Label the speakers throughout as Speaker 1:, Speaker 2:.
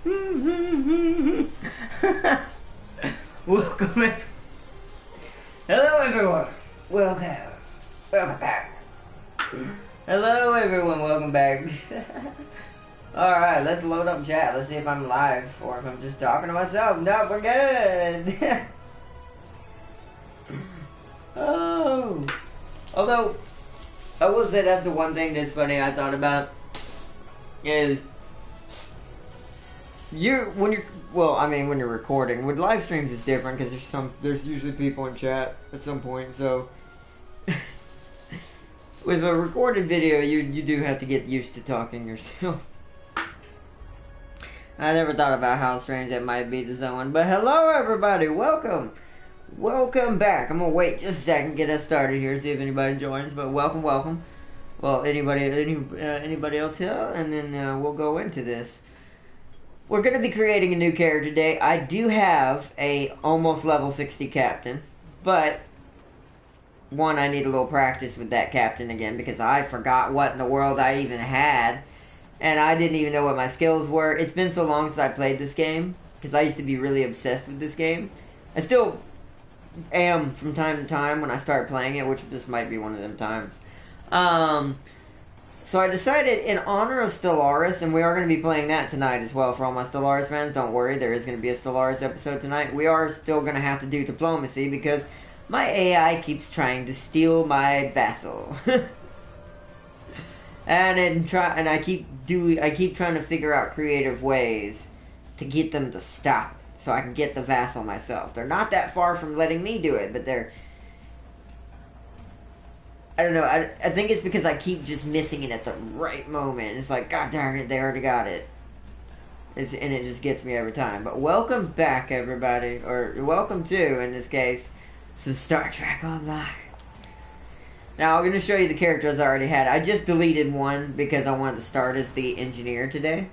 Speaker 1: Welcome back. Hello everyone. Welcome. Welcome back. Hello everyone. Welcome back. Alright, let's load up chat. Let's see if I'm live or if I'm just talking to myself. No, we're good. Oh. Although, I will say that's the one thing that's funny I thought about is when you're recording. With live streams it's different because there's usually people in chat at some point, so with a recorded video you do have to get used to talking yourself. I never thought about how strange that might be to someone, but hello everybody, welcome back. I'm gonna wait just a second, get us started here, see if anybody joins, but welcome. Well, anybody else here, and then we'll go into this. We're going to be creating a new character today. I do have a almost level 60 captain, but one, I need a little practice with that captain again because I forgot what in the world I even had, and I didn't even know what my skills were. It's been so long since I played this game because I used to be really obsessed with this game. I still am from time to time when I start playing it, which this might be one of them times. So I decided, in honor of Stellaris, and we are going to be playing that tonight as well for all my Stellaris fans, don't worry, there is going to be a Stellaris episode tonight. We are still going to have to do diplomacy because my AI keeps trying to steal my vassal. and I keep trying to figure out creative ways to get them to stop so I can get the vassal myself. They're not that far from letting me do it, but they're... I don't know, I think it's because I keep just missing it at the right moment. It's like, god darn it, they already got it. And it just gets me every time. But welcome back, everybody. Or welcome to, in this case, some Star Trek Online. Now, I'm going to show you the characters I already had. I just deleted one because I wanted to start as the engineer today.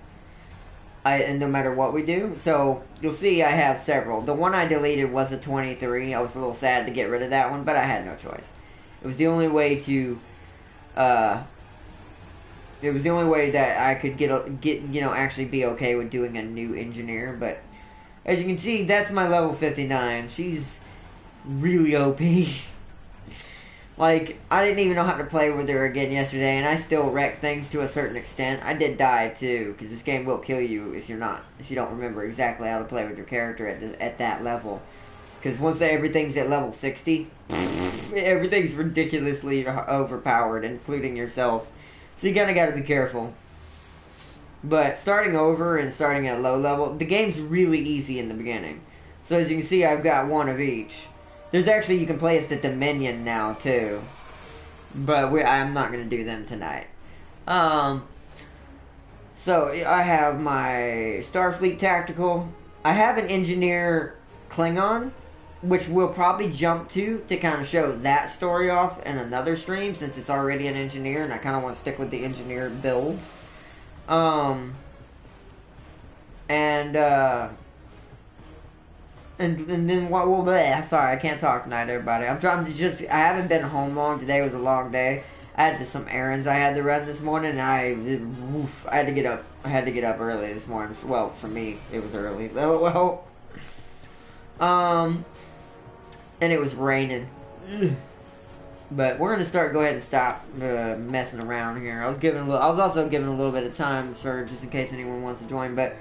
Speaker 1: And no matter what we do. So, you'll see I have several. The one I deleted was a 23. I was a little sad to get rid of that one, but I had no choice. It was the only way to, it was the only way that I could actually be okay with doing a new engineer. But as you can see, that's my level 59. She's really OP. Like, I didn't even know how to play with her again yesterday, and I still wreck things to a certain extent. I did die too, because this game will kill you if you don't remember exactly how to play with your character at that level. Because once everything's at level 60, everything's ridiculously overpowered, including yourself. So you kinda gotta be careful. But starting over and starting at low level, the game's really easy in the beginning. So as you can see, I've got one of each. There's actually, you can play as the Dominion now, too. But I'm not gonna do them tonight. So I have my Starfleet Tactical. I have an Engineer Klingon, which we'll probably jump to kind of show that story off in another stream, since it's already an engineer, and I kind of want to stick with the engineer build. And then what will be? Sorry, I can't talk tonight, everybody. I haven't been home long. Today was a long day. I had some errands I had to run this morning, and I had to get up. I had to get up early this morning. Well, for me, it was early. Well, and it was raining. But we're gonna go ahead and stop messing around here. I was also giving a little bit of time for just in case anyone wants to join. But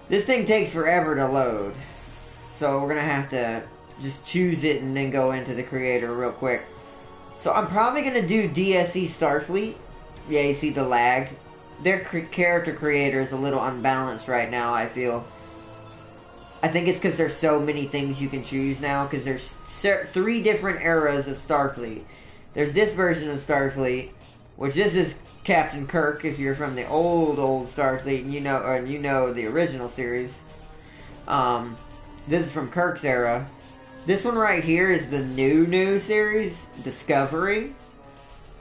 Speaker 1: this thing takes forever to load, so we're gonna have to just choose it and then go into the creator real quick. So I'm probably gonna do DSC Starfleet. Yeah, you see the lag. Their character creator is a little unbalanced right now, I feel. I think it's because there's so many things you can choose now, because there's 3 different eras of Starfleet. There's this version of Starfleet, which this is Captain Kirk, if you're from the old Starfleet, and you know the original series. This is from Kirk's era. This one right here is the new series, Discovery.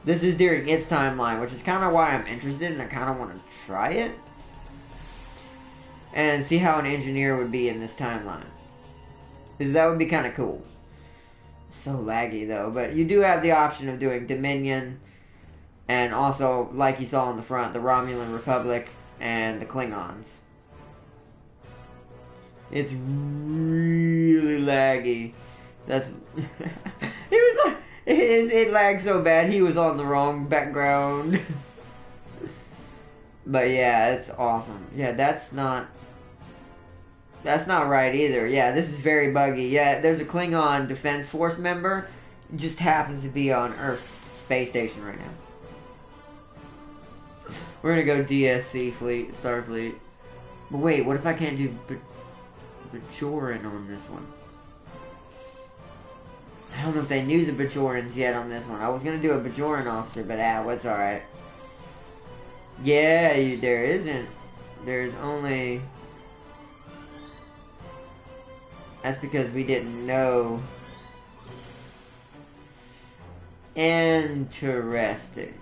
Speaker 1: This is during its timeline, which is kind of why I'm interested, and I kind of want to try it. And see how an engineer would be in this timeline. Because that would be kind of cool. So laggy though, but you do have the option of doing Dominion, and also, like you saw on the front, the Romulan Republic and the Klingons. It's really laggy. That's he was like it lagged so bad he was on the wrong background. But yeah, it's awesome. Yeah, that's not right either. Yeah, this is very buggy. Yeah, there's a Klingon Defense Force member. Just happens to be on Earth's space station right now. We're gonna go DSC fleet, Starfleet. But wait, what if I can't do Bajoran on this one? I don't know if they knew the Bajorans yet on this one. I was gonna do a Bajoran officer, but what's alright. Yeah, there isn't. There's only... That's because we didn't know. Interesting.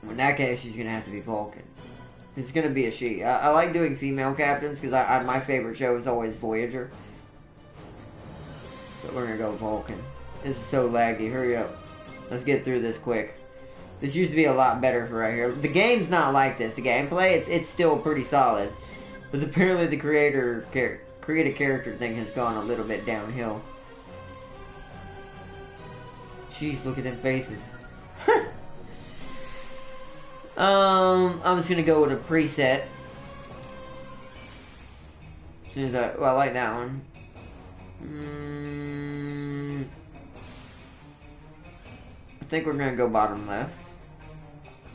Speaker 1: In that case, she's gonna have to be Vulcan. It's gonna be a she. I like doing female captains because my favorite show is always Voyager. So we're gonna go Vulcan. This is so laggy. Hurry up. Let's get through this quick. This used to be a lot better for right here. The game's not like this. The gameplay, it's still pretty solid. But apparently the create a character thing has gone a little bit downhill. Jeez, look at them faces. I'm just gonna go with a preset. As soon as I like that one. I think we're gonna go bottom left.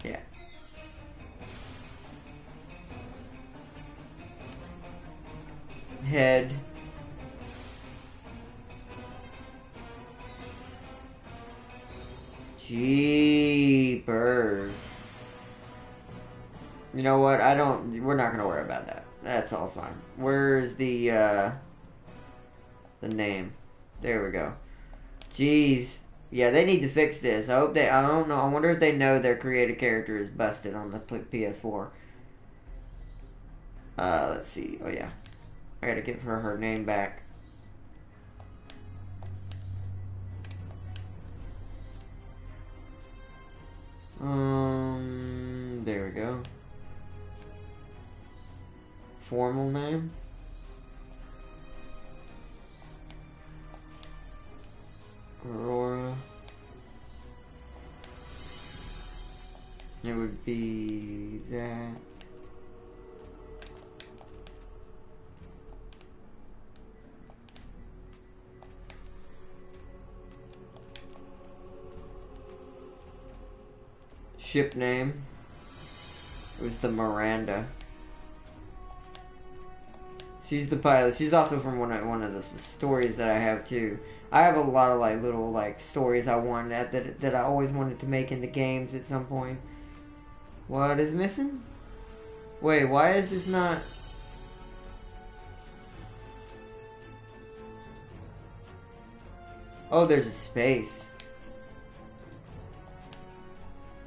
Speaker 1: Yeah. Head. Jeepers. You know what? We're not gonna worry about that. That's all fine. Where's the name? There we go. Jeez. Yeah, they need to fix this. I don't know. I wonder if they know their creative character is busted on the PS4. Let's see. Oh yeah. I gotta give her name back. There we go. Formal name. Aurora. It would be that. Ship name. It was the Miranda. She's the pilot. She's also from one of the stories that I have too. I have a lot of little stories I wanted that I always wanted to make in the games at some point. What is missing? Wait, why is this not? Oh, there's a space.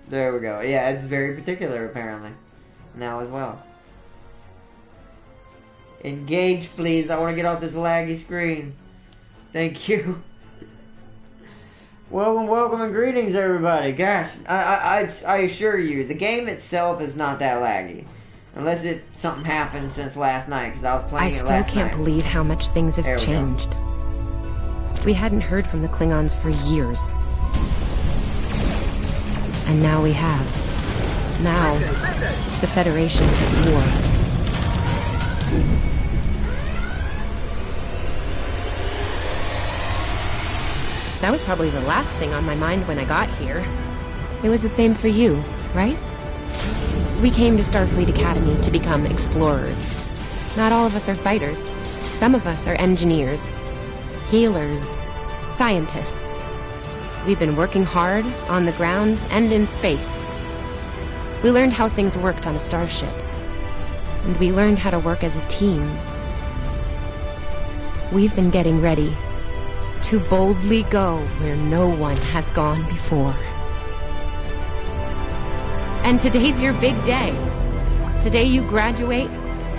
Speaker 1: There we go. Yeah, it's very particular apparently. Now as well. Engage, please. I want to get off this laggy screen. Thank you. Welcome, and greetings, everybody. Gosh, I assure you, the game itself is not that laggy, unless something happened since last night. Because I was playing it last night.
Speaker 2: I still can't believe how much things have changed. We hadn't heard from the Klingons for years, and now we have. Now, the Federation's at war. That was probably the last thing on my mind when I got here. It was the same for you, right? We came to Starfleet Academy to become explorers. Not all of us are fighters. Some of us are engineers, healers, scientists. We've been working hard on the ground and in space. We learned how things worked on a starship. And we learned how to work as a team. We've been getting ready to boldly go where no one has gone before. And today's your big day. Today you graduate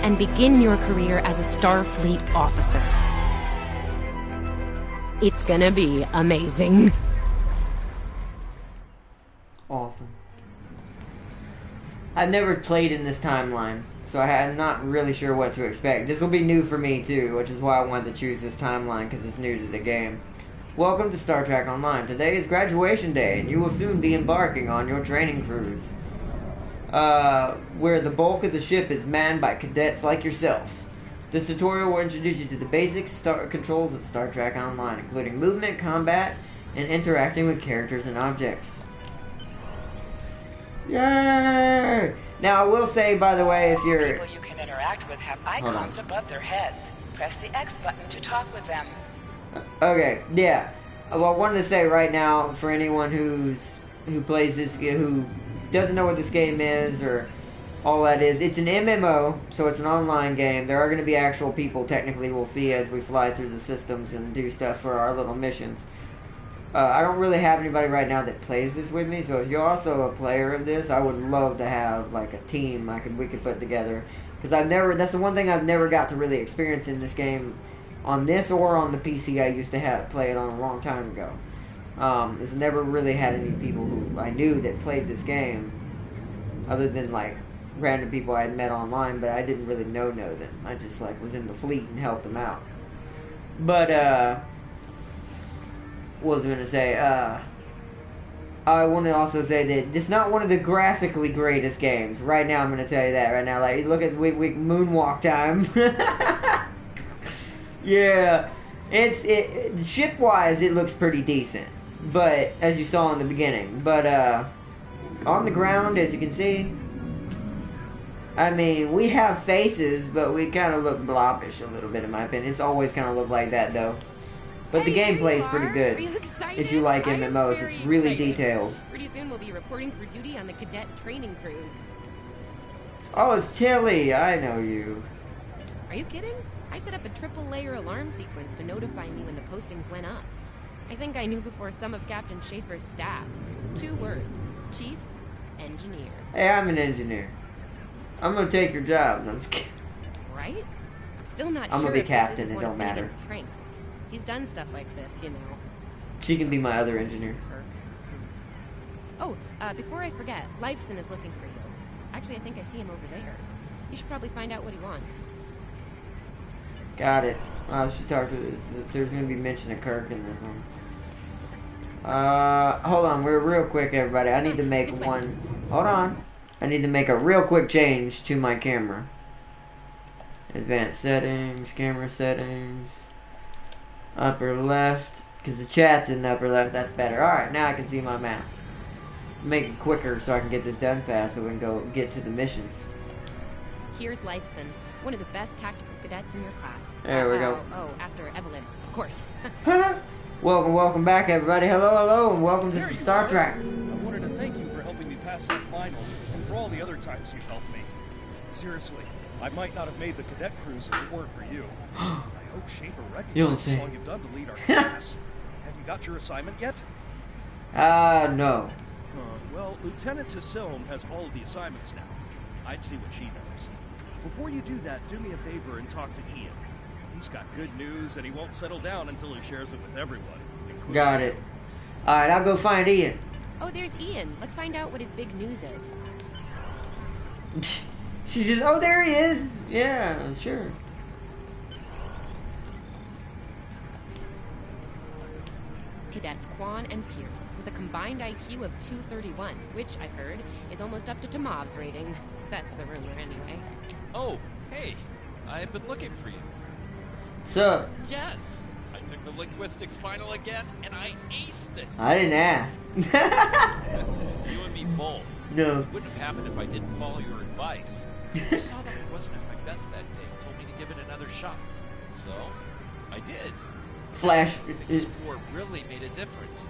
Speaker 2: and begin your career as a Starfleet officer. It's gonna be amazing.
Speaker 1: Awesome. I've never played in this timeline, so I'm not really sure what to expect. This will be new for me too, which is why I wanted to choose this timeline, because it's new to the game. Welcome to Star Trek Online. Today is graduation day, and you will soon be embarking on your training cruise, where the bulk of the ship is manned by cadets like yourself. This tutorial will introduce you to the basic controls of Star Trek Online, including movement, combat, and interacting with characters and objects. Yay! Now, I will say, by the way, if you're...
Speaker 3: People you can interact with have icons above their heads. Press the X button to talk with them.
Speaker 1: Okay, yeah. Well, I wanted to say right now, for anyone who plays this, who doesn't know what this game is, or all that is, it's an MMO, so it's an online game. There are going to be actual people, technically, we'll see as we fly through the systems and do stuff for our little missions. I don't really have anybody right now that plays this with me, so if you're also a player of this, I would love to have like a team we could put together. Because that's the one thing I've never got to really experience in this game, on this or on the PC I used to play it on a long time ago. Is never really had any people who I knew that played this game, other than like random people I had met online, but I didn't really know them. I just like was in the fleet and helped them out. But what was I going to say? I want to also say that it's not one of the graphically greatest games. Right now, I'm going to tell you that right now. Like, look at moonwalk time. Yeah, ship-wise, it looks pretty decent. But, as you saw in the beginning. But, on the ground, as you can see, I mean, we have faces, but we kind of look blobbish a little bit, in my opinion. It's always kind of looked like that, though. But the gameplay is pretty good. If you like MMOs, it's really detailed.
Speaker 2: Pretty soon we'll be reporting for duty on the Cadet training cruise.
Speaker 1: Oh, it's Tilly. I know you.
Speaker 2: Are you kidding? I set up a triple-layer alarm sequence to notify me when the postings went up. I think I knew before some of Captain Schaefer's staff. 2 words. Chief Engineer.
Speaker 1: Hey, I'm an engineer. I'm gonna take your job. No, I'm just kidding.
Speaker 2: Right? I'm still not
Speaker 1: I'm
Speaker 2: sure
Speaker 1: gonna be
Speaker 2: if
Speaker 1: captain.
Speaker 2: this is
Speaker 1: It
Speaker 2: one
Speaker 1: don't
Speaker 2: of
Speaker 1: matter.
Speaker 2: Finnegan's pranks. He's done stuff like this, you know.
Speaker 1: She can be my other engineer.
Speaker 2: Kirk. Oh, before I forget, Lifeson is looking for you. Actually, I think I see him over there. You should probably find out what he wants.
Speaker 1: Got it. I should talk to this. There's gonna be mention of Kirk in this one. Hold on. We're real quick, everybody. I need to make one. Hold on. I need to make a real quick change to my camera. Advanced settings, camera settings. Upper left, because the chat's in the upper left. That's better. Alright, now I can see my map. Make it quicker so I can get this done fast so we can go get to the missions.
Speaker 2: Here's Lifeson, one of the best tactical cadets in your class.
Speaker 1: There we go.
Speaker 2: Oh, after Evelyn, of course.
Speaker 1: Welcome back, everybody. Hello, and welcome to some Star Trek.
Speaker 4: I wanted to thank you for helping me pass that final, and for all the other times you've helped me. Seriously, I might not have made the cadet cruise if it weren't for you. I hope Schaefer recognizes all you've done to lead our class. Have you got your assignment yet?
Speaker 1: No.
Speaker 4: Well, Lieutenant Tassilm has all of the assignments now. I'd see what she knows. Before you do that, do me a favor and talk to Ian. He's got good news, and he won't settle down until he shares it with everyone.
Speaker 1: Got it. Alright, I'll go find Ian.
Speaker 2: Oh, there's Ian. Let's find out what his big news is.
Speaker 1: She just, oh, there he is. Yeah, sure.
Speaker 2: Cadets Quan and Peart, with a combined IQ of 231, which, I've heard, is almost up to Tomov's rating. That's the rumor, anyway.
Speaker 5: Oh, hey. I've been looking for you.
Speaker 1: So,
Speaker 5: Yes. I took the linguistics final again, and I aced it.
Speaker 1: I didn't ask.
Speaker 5: You and me both.
Speaker 1: No.
Speaker 5: It wouldn't have happened if I didn't follow your advice. You saw that I wasn't at my best that day and told me to give it another shot. So, I did.
Speaker 1: Flash.
Speaker 5: I think score really made a difference.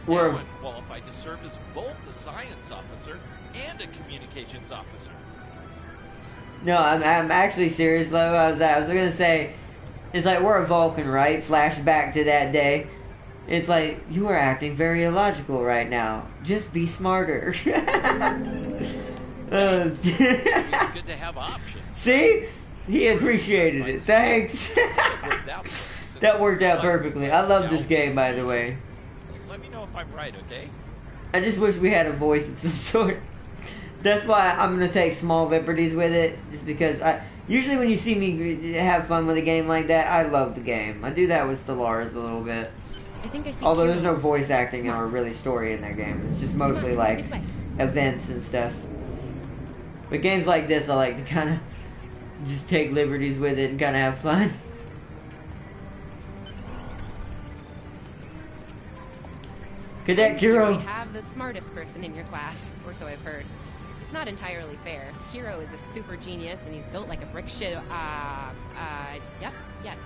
Speaker 1: We're-
Speaker 5: Now I'm qualified to serve as both a science officer and a communications officer.
Speaker 1: No, I'm actually serious, though. I was gonna say, it's like we're a Vulcan, right? Flashback to that day. It's like, you are acting very illogical right now. Just be smarter.
Speaker 5: It's good to have options.
Speaker 1: See? He appreciated it. Thanks. That worked out perfectly. I love this game, by the way.
Speaker 5: Let me know if I'm right, okay?
Speaker 1: I just wish we had a voice of some sort. That's why I'm gonna take small liberties with it, just because usually when you see me have fun with a game like that, I love the game. I do that with Stellaris a little bit.
Speaker 2: I think I see.
Speaker 1: Although there's no voice acting or really story in that game. It's just mostly like events and stuff. But games like this, I like to kind of just take liberties with it and kind of have fun. Cadet Kiro.
Speaker 2: We have the smartest person in your class, or so I've heard. It's not entirely fair. Hiro is a super genius, and he's built like a brick shit. Yep, yes.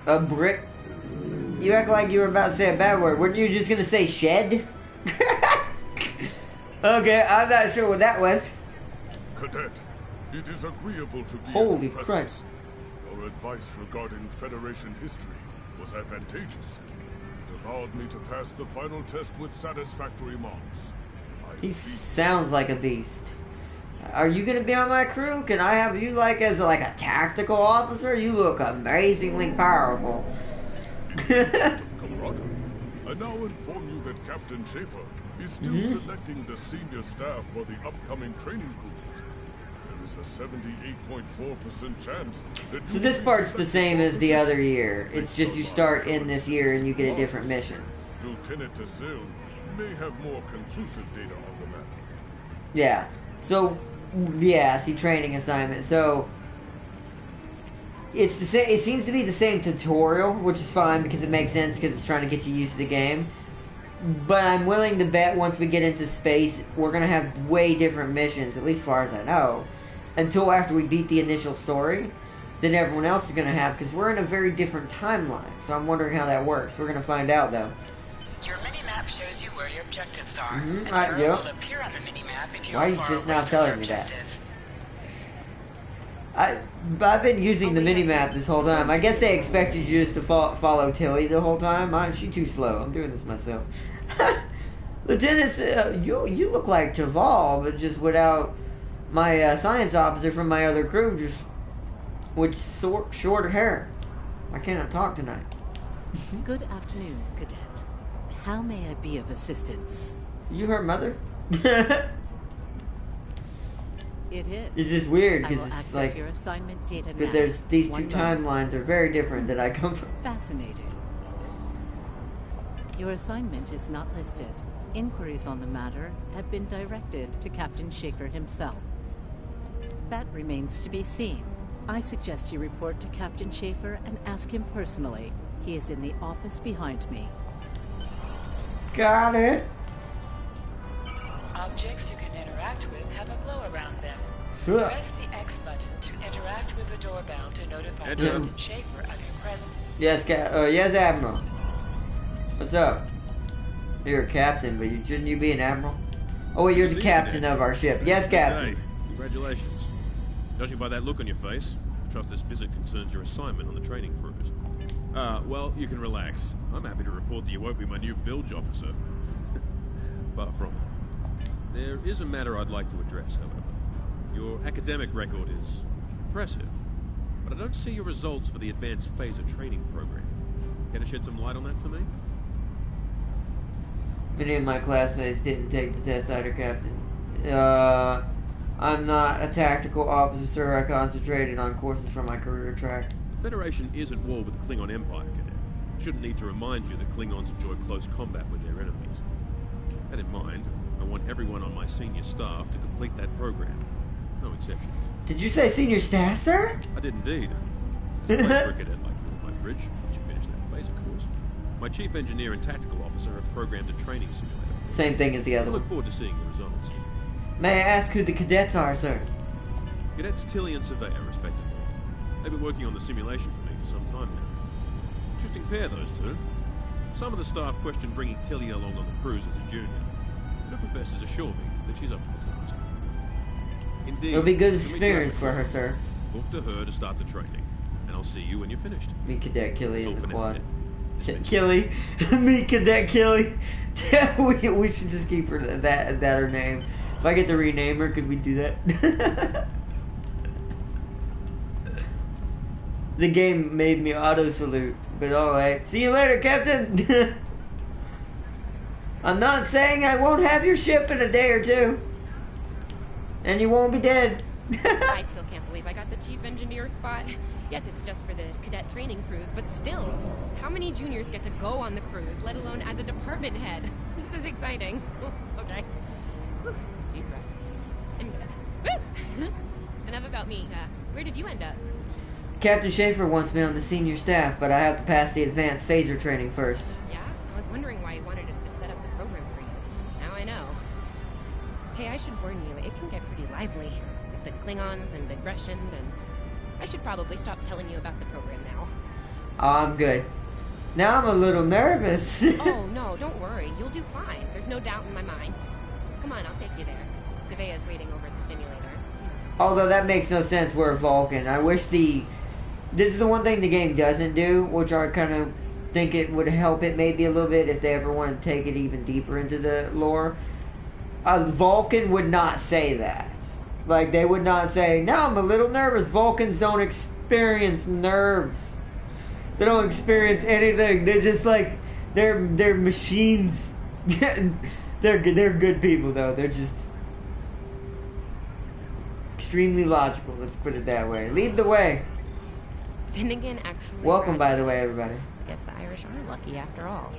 Speaker 1: A brick? You act like you were about to say a bad word. Weren't you just gonna say shed? Okay, I'm not sure what that was.
Speaker 6: Cadet, it is agreeable to be
Speaker 1: Holy
Speaker 6: in your
Speaker 1: Christ.
Speaker 6: presence. Your advice regarding Federation history was advantageous. It allowed me to pass the final test with satisfactory marks.
Speaker 1: He sounds like a beast. Are you gonna be on my crew? Can I have you like as like a tactical officer? You look amazingly powerful.
Speaker 6: In the interest of camaraderie, I now inform you that Captain Schaefer is still selecting the senior staff for the upcoming training cruise. There is a 78.4% chance that
Speaker 1: So this part's the same as the other year. It's just you start in this year and you get a different mission.
Speaker 6: Lieutenant Tassil may have more conclusive data on the matter.
Speaker 1: Yeah. So, yeah, see, training assignment. So, it's the same. It seems to be the same tutorial, which is fine because it makes sense because it's trying to get you used to the game. But I'm willing to bet once we get into space, we're gonna have way different missions, at least as far as I know, until after we beat the initial story, than everyone else is gonna have because we're in a very different timeline. So I'm wondering how that works. We're gonna find out though.
Speaker 3: Your mini-map shows you where your objectives are.
Speaker 1: Mhm,
Speaker 3: An
Speaker 1: right,
Speaker 3: arrow
Speaker 1: yeah.
Speaker 3: will appear on the mini-map if you
Speaker 1: Why are
Speaker 3: are
Speaker 1: you
Speaker 3: far
Speaker 1: just
Speaker 3: away
Speaker 1: now
Speaker 3: from
Speaker 1: telling
Speaker 3: your
Speaker 1: me that?
Speaker 3: objective.
Speaker 1: I've been using the mini-map this whole time. I guess they expected you just to follow Tilly the whole time. She's too slow. I'm doing this myself. Lieutenant, you look like Taval, but just without my science officer from my other crew, just with shorter hair. I cannot talk tonight.
Speaker 7: Good afternoon, Cadet. How may I be of assistance?
Speaker 1: You her mother?
Speaker 7: It is.
Speaker 1: It's just weird
Speaker 7: I will
Speaker 1: because it's
Speaker 7: access
Speaker 1: like,
Speaker 7: your assignment data
Speaker 1: but
Speaker 7: now.
Speaker 1: there's these two
Speaker 7: One moment.
Speaker 1: timelines are very different that I come from.
Speaker 7: Fascinating. Your assignment is not listed. Inquiries on the matter have been directed to Captain Schaefer himself. That remains to be seen. I suggest you report to Captain Schaefer and ask him personally. He is in the office behind me.
Speaker 1: Got it.
Speaker 3: Objects you can interact with have a glow around them.
Speaker 1: Ugh.
Speaker 3: Press the X button to interact with the doorbell to notify
Speaker 5: Enter.
Speaker 3: Captain Schaefer of your presence.
Speaker 1: Yes, yes, Admiral. What's up? You're a captain, but shouldn't you be an admiral? Oh, wait, you're the
Speaker 8: See,
Speaker 1: captain
Speaker 8: Cadet.
Speaker 1: of our ship. Yes,
Speaker 8: Good
Speaker 1: captain.
Speaker 8: day. Congratulations. Judging by that look on your face, I trust this visit concerns your assignment on the training cruise. Well, you can relax. I'm happy to report that you won't be my new bilge officer. Far from it. There is a matter I'd like to address, however. Your academic record is impressive, but I don't see your results for the advanced phaser training program. Care to shed some light on that for me?
Speaker 1: Many of my classmates didn't take the test either, Captain. I'm not a tactical officer, sir. I concentrated on courses for my career track.
Speaker 8: The Federation is at war with the Klingon Empire, Cadet. Shouldn't need to remind you that Klingons enjoy close combat with their enemies. That in mind, I want everyone on my senior staff to complete that program. No exceptions.
Speaker 1: Did you say senior staff, sir?
Speaker 8: I did indeed. There's a place for a cadet like you on my bridge once you finish that phaser course. My chief engineer and tactical officer have programmed a training simulator.
Speaker 1: Same thing as the
Speaker 8: I
Speaker 1: other
Speaker 8: look
Speaker 1: one.
Speaker 8: forward to seeing your results.
Speaker 1: May I ask who the cadets are, sir?
Speaker 8: Cadets Tilly and Surveyor, respectively. They've been working on the simulation for me for some time now. Interesting pair, those two. Some of the staff question bringing Tilly along on the cruise as a junior. Her professors assure me that she's up to the task. Indeed.
Speaker 1: It'll be good
Speaker 8: we'll meet you at
Speaker 1: experience
Speaker 8: the
Speaker 1: for her,
Speaker 8: quad.
Speaker 1: sir.
Speaker 8: Book to her to start the training, and I'll see you when you're finished.
Speaker 1: Meet Cadet Killy
Speaker 8: That's all
Speaker 1: in the
Speaker 8: for now,
Speaker 1: quad.
Speaker 8: Cadet. Dismissed.
Speaker 1: Killy. Meet Cadet Killy. we should just keep her that her name. If I get to rename her, could we do that? The game made me auto-salute. But alright. See you later, Captain! I'm not saying I won't have your ship in a day or two. And you won't be dead.
Speaker 2: I still can't believe I got the chief engineer spot. Yes, it's just for the cadet training cruise, but still, how many juniors get to go on the cruise, let alone as a department head? This is exciting. Okay. Whew. Deep breath. I'm good. Woo! Enough about me. Where did you end up?
Speaker 1: Captain Schaefer wants me on the senior staff, but I have to pass the advanced phaser training first.
Speaker 2: Yeah? I was wondering why he wanted us to set up the program for you. Now I know. Hey, I should warn you, it can get pretty lively. With the Klingons and aggression, and I should probably stop telling you about the program now.
Speaker 1: Oh, I'm good. Now I'm a little nervous.
Speaker 2: Oh, no, don't worry. You'll do fine. There's no doubt in my mind. Come on, I'll take you there. Surveyor's waiting over at the simulator.
Speaker 1: Although that makes no sense, we're a Vulcan. I wish this is the one thing the game doesn't do, which I kind of think it would help it maybe a little bit if they ever wanted to take it even deeper into the lore. A Vulcan would not say that. Like, they would not say, "Now I'm a little nervous." Vulcans don't experience nerves. They don't experience anything. They're just like, they're machines. They're good people, though. They're just extremely logical, let's put it that way. Lead the way.
Speaker 2: Finnegan actually...
Speaker 1: Welcome, by the way, everybody.
Speaker 2: I guess the Irish are lucky after all.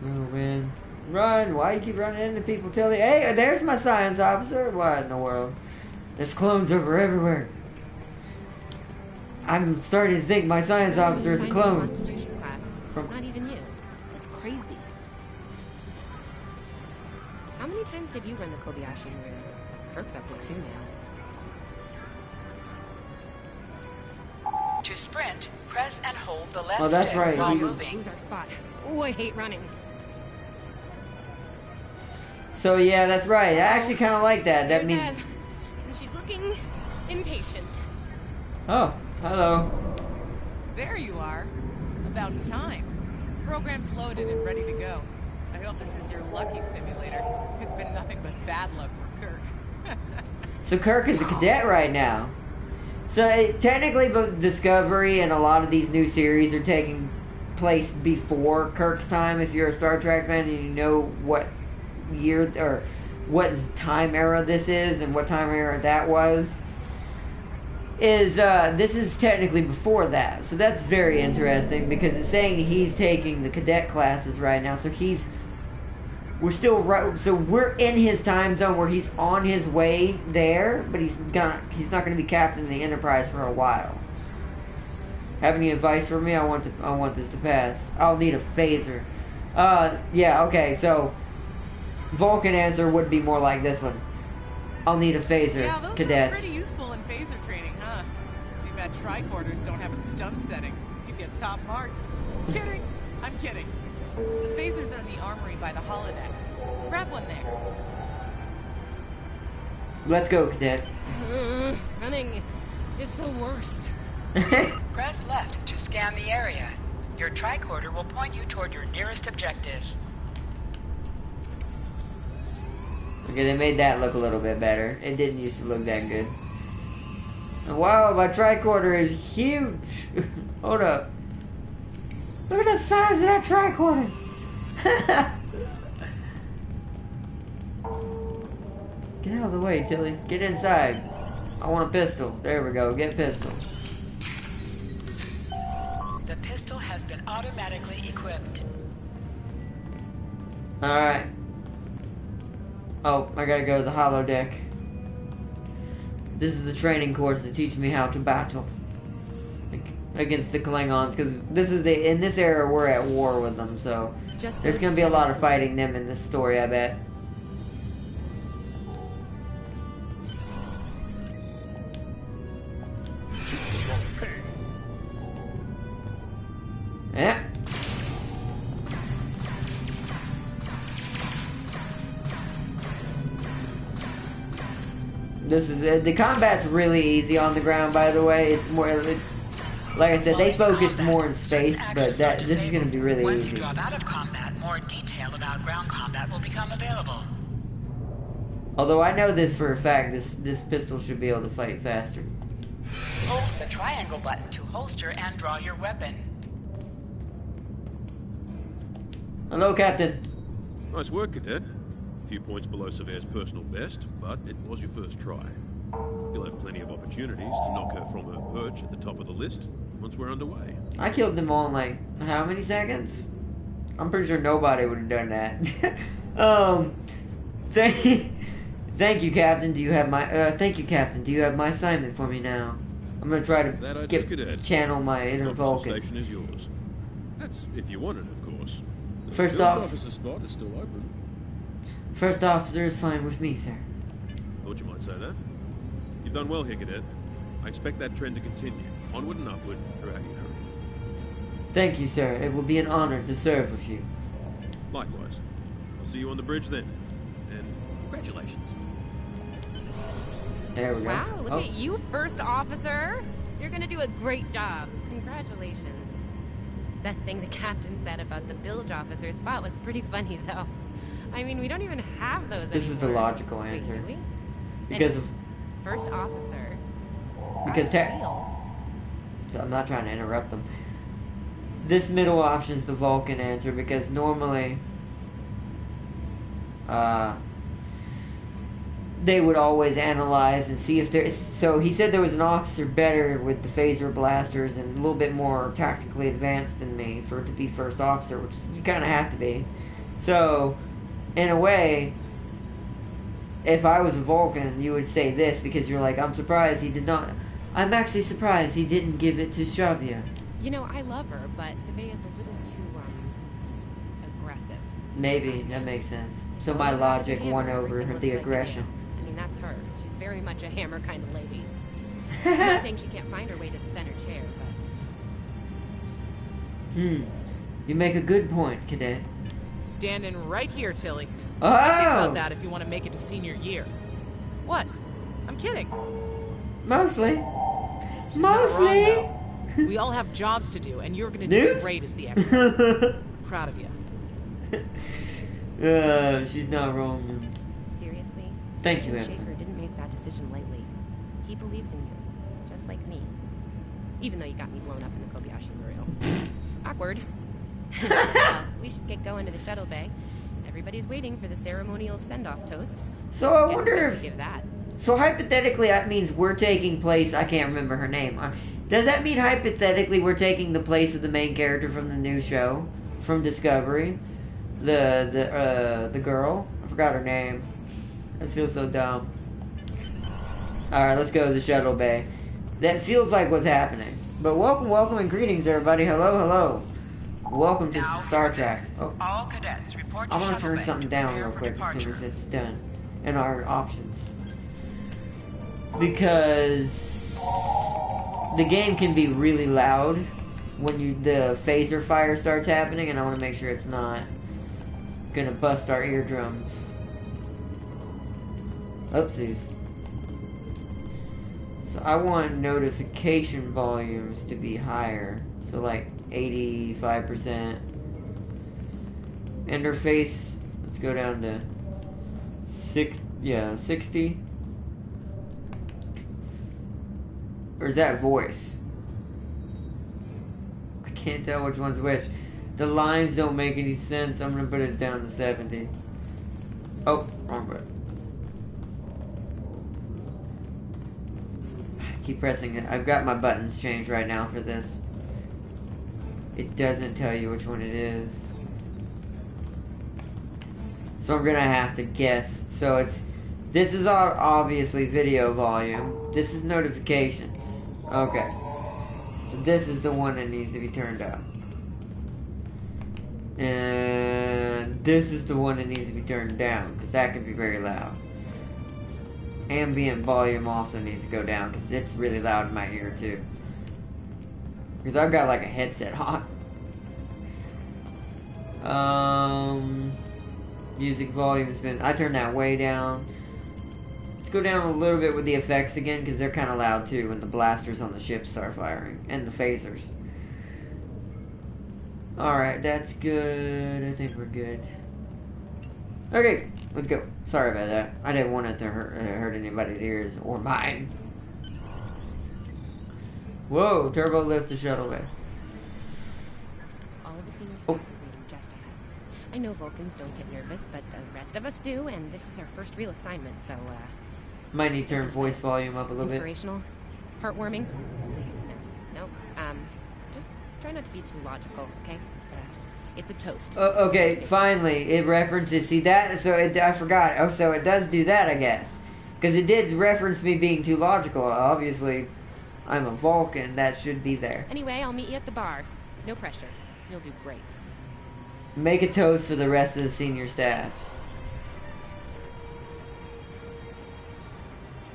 Speaker 1: Oh, man. Run! Why you keep running into people? Tell you, hey, there's my science officer. What in the world? There's clones over everywhere. I'm starting to think my science officer is a clone.
Speaker 2: Constitution class. Not even you. That's crazy. How many times did you run the Kobayashi room? Kirk's up to 2 now.
Speaker 3: To sprint, press and hold the left
Speaker 1: Oh, that's
Speaker 3: stick
Speaker 1: right.
Speaker 3: while moving.
Speaker 2: Lose our spot. Oh, I hate running.
Speaker 1: So yeah, that's right. I actually kind of like that. That
Speaker 2: There's
Speaker 1: means.
Speaker 2: Ev, and she's looking impatient.
Speaker 1: Oh, hello.
Speaker 9: There you are. About time. Program's loaded and ready to go. I hope this is your lucky simulator. It's been nothing but bad luck for Kirk.
Speaker 1: So Kirk is a cadet right now. So technically, Discovery and a lot of these new series are taking place before Kirk's time. If you're a Star Trek fan and you know what year or what time era this is and what time era that was, this is technically before that. So that's very interesting because it's saying he's taking the cadet classes right now. So we're still right. So we're in his time zone where he's on his way there, but he's not going to be captain of the Enterprise for a while. Have any advice for me? I want this to pass. I'll need a phaser. Yeah. Okay. So Vulcan answer would be more like this one. I'll need a phaser,
Speaker 9: Yeah, those
Speaker 1: cadet.
Speaker 9: are pretty useful in phaser training, huh? Too bad tricorders don't have a stun setting. You'd get top marks. Kidding. I'm kidding. The phasers are in the armory by the holodecks. Grab one there.
Speaker 1: Let's go, cadet.
Speaker 2: Running is the worst.
Speaker 3: Press left to scan the area. Your tricorder will point you toward your nearest objective.
Speaker 1: Okay, they made that look a little bit better. It didn't used to look that good. Wow, my tricorder is huge. Hold up. Look at the size of that tricorder. Get out of the way, Tilly. Get inside. I want a pistol. There we go. Get pistol.
Speaker 3: The pistol has been automatically equipped.
Speaker 1: Alright. Oh, I gotta go to the holodeck. This is the training course to teach me how to battle against the Klingons, because in this era we're at war with them, so there's gonna be a lot of fighting them in this story, I bet. Yeah. This is the combat's really easy on the ground. By the way, it's more. Like I said, they focused more in space, but this is going to be really
Speaker 3: Once
Speaker 1: easy.
Speaker 3: you drop out of combat, more detail about ground combat will become available.
Speaker 1: Although I know this for a fact, this pistol should be able to fight faster.
Speaker 3: Hold the triangle button to holster and draw your weapon.
Speaker 1: Hello, Captain.
Speaker 8: Nice work, Cadet. A few points below Surveyor's personal best, but it was your first try. You'll have plenty of opportunities to knock her from her perch at the top of the list once we're underway.
Speaker 1: I killed them all in like how many seconds? I'm pretty sure nobody would have done that. Thank you, Captain. Do you have my thank you, Captain. Do you have my assignment for me now? I'm gonna try to channel my inner Vulcan.
Speaker 8: The station is yours. That's if you want it, of course. The
Speaker 1: First
Speaker 8: field
Speaker 1: off,
Speaker 8: officer spot is still open.
Speaker 1: First officer is fine with me, sir.
Speaker 8: Thought you might say that. You've done well here, Cadet. I expect that trend to continue, onward and upward, throughout your career.
Speaker 1: Thank you, sir. It will be an honor to serve with you.
Speaker 8: Likewise. I'll see you on the bridge then. And congratulations.
Speaker 1: There we go.
Speaker 2: Wow, look at you, First Officer. You're gonna do a great job. Congratulations. That thing the captain said about the bilge officer spot was pretty funny, though. I mean, we don't even have those
Speaker 1: This
Speaker 2: anymore.
Speaker 1: is the logical answer.
Speaker 2: Wait, do we?
Speaker 1: Because
Speaker 2: And
Speaker 1: of...
Speaker 2: First Officer.
Speaker 1: Because
Speaker 2: real.
Speaker 1: So I'm not trying to interrupt them. This middle option is the Vulcan answer because normally... they would always analyze and see if there is... So he said there was an officer better with the phaser blasters and a little bit more tactically advanced than me for it to be first officer, which you kind of have to be. So, in a way, if I was a Vulcan, you would say this because you're like, I'm surprised he did not... I'm actually surprised he didn't give it to Shavia.
Speaker 2: You know, I love her, but Savea's a little too, aggressive.
Speaker 1: Maybe, that makes sense. So my logic won over her, the aggression.
Speaker 2: I mean, that's her. She's very much a hammer kind of lady. I'm not saying she can't find her way to the center chair, but...
Speaker 1: You make a good point, Cadet.
Speaker 9: Standing right here, Tilly.
Speaker 1: Oh!
Speaker 9: Think about that if you want to make it to senior year. What? I'm kidding.
Speaker 1: Mostly.
Speaker 9: She's not wrong, though. We all have jobs to do, and you're going to do great as the expert. Proud of you.
Speaker 1: She's not wrong.
Speaker 2: Seriously?
Speaker 1: Thank you,
Speaker 2: Captain
Speaker 1: Emma.
Speaker 2: Schaefer didn't make that decision lightly. He believes in you, just like me. Even though you got me blown up in the Kobayashi Maru. Awkward. Well, we should get going to the shuttle bay. Everybody's waiting for the ceremonial send-off toast.
Speaker 1: So I
Speaker 2: Guess
Speaker 1: wonder
Speaker 2: who gets
Speaker 1: if...
Speaker 2: to give that.
Speaker 1: So hypothetically, that means we're taking place... I can't remember her name. Does that mean hypothetically we're taking the place of the main character from the new show? From Discovery? The girl? I forgot her name. I feel so dumb. Alright, let's go to the shuttle bay. That feels like what's happening. But welcome and greetings, everybody. Hello. Welcome to some Star Trek. Oh,
Speaker 3: All cadets report to
Speaker 1: I want to
Speaker 3: shuttle
Speaker 1: turn
Speaker 3: bay.
Speaker 1: something down
Speaker 3: Prepare
Speaker 1: real
Speaker 3: for
Speaker 1: quick as soon
Speaker 3: departure.
Speaker 1: as it's done. And our options. Because the game can be really loud when the phaser fire starts happening, and I want to make sure it's not gonna bust our eardrums. Oopsies. So I want notification volumes to be higher. So like 85%. Interface, let's go down to 60. Or is that voice? I can't tell which one's which. The lines don't make any sense. I'm gonna put it down to 70. Oh, wrong button. I keep pressing it. I've got my buttons changed right now for this. It doesn't tell you which one it is. So I'm gonna have to guess. So this is obviously video volume. This is notifications. Okay. So this is the one that needs to be turned up. And this is the one that needs to be turned down, because that can be very loud. Ambient volume also needs to go down, because it's really loud in my ear too. Because I've got like a headset on. Music volume's I turned that way down. Let's go down a little bit with the effects again, because they're kind of loud too when the blasters on the ship start firing. And the phasers. Alright, that's good. I think we're good. Okay, let's go. Sorry about that. I didn't want it to hurt anybody's ears or mine. Whoa, turbo lift the shuttle bay.
Speaker 2: All of the senior staff is waiting just ahead. I know Vulcans don't get nervous, but the rest of us do, and this is our first real assignment, so,
Speaker 1: Might need to turn voice volume up a little bit.
Speaker 2: inspirational? Heartwarming? No. Just try not to be too logical, okay? It's a toast.
Speaker 1: Okay, finally, it references, see that? So I forgot. Oh, so it does do that, I guess. Because it did reference me being too logical. Obviously, I'm a Vulcan. That should be there.
Speaker 2: Anyway, I'll meet you at the bar. No pressure. You'll do great.
Speaker 1: Make a toast for the rest of the senior staff.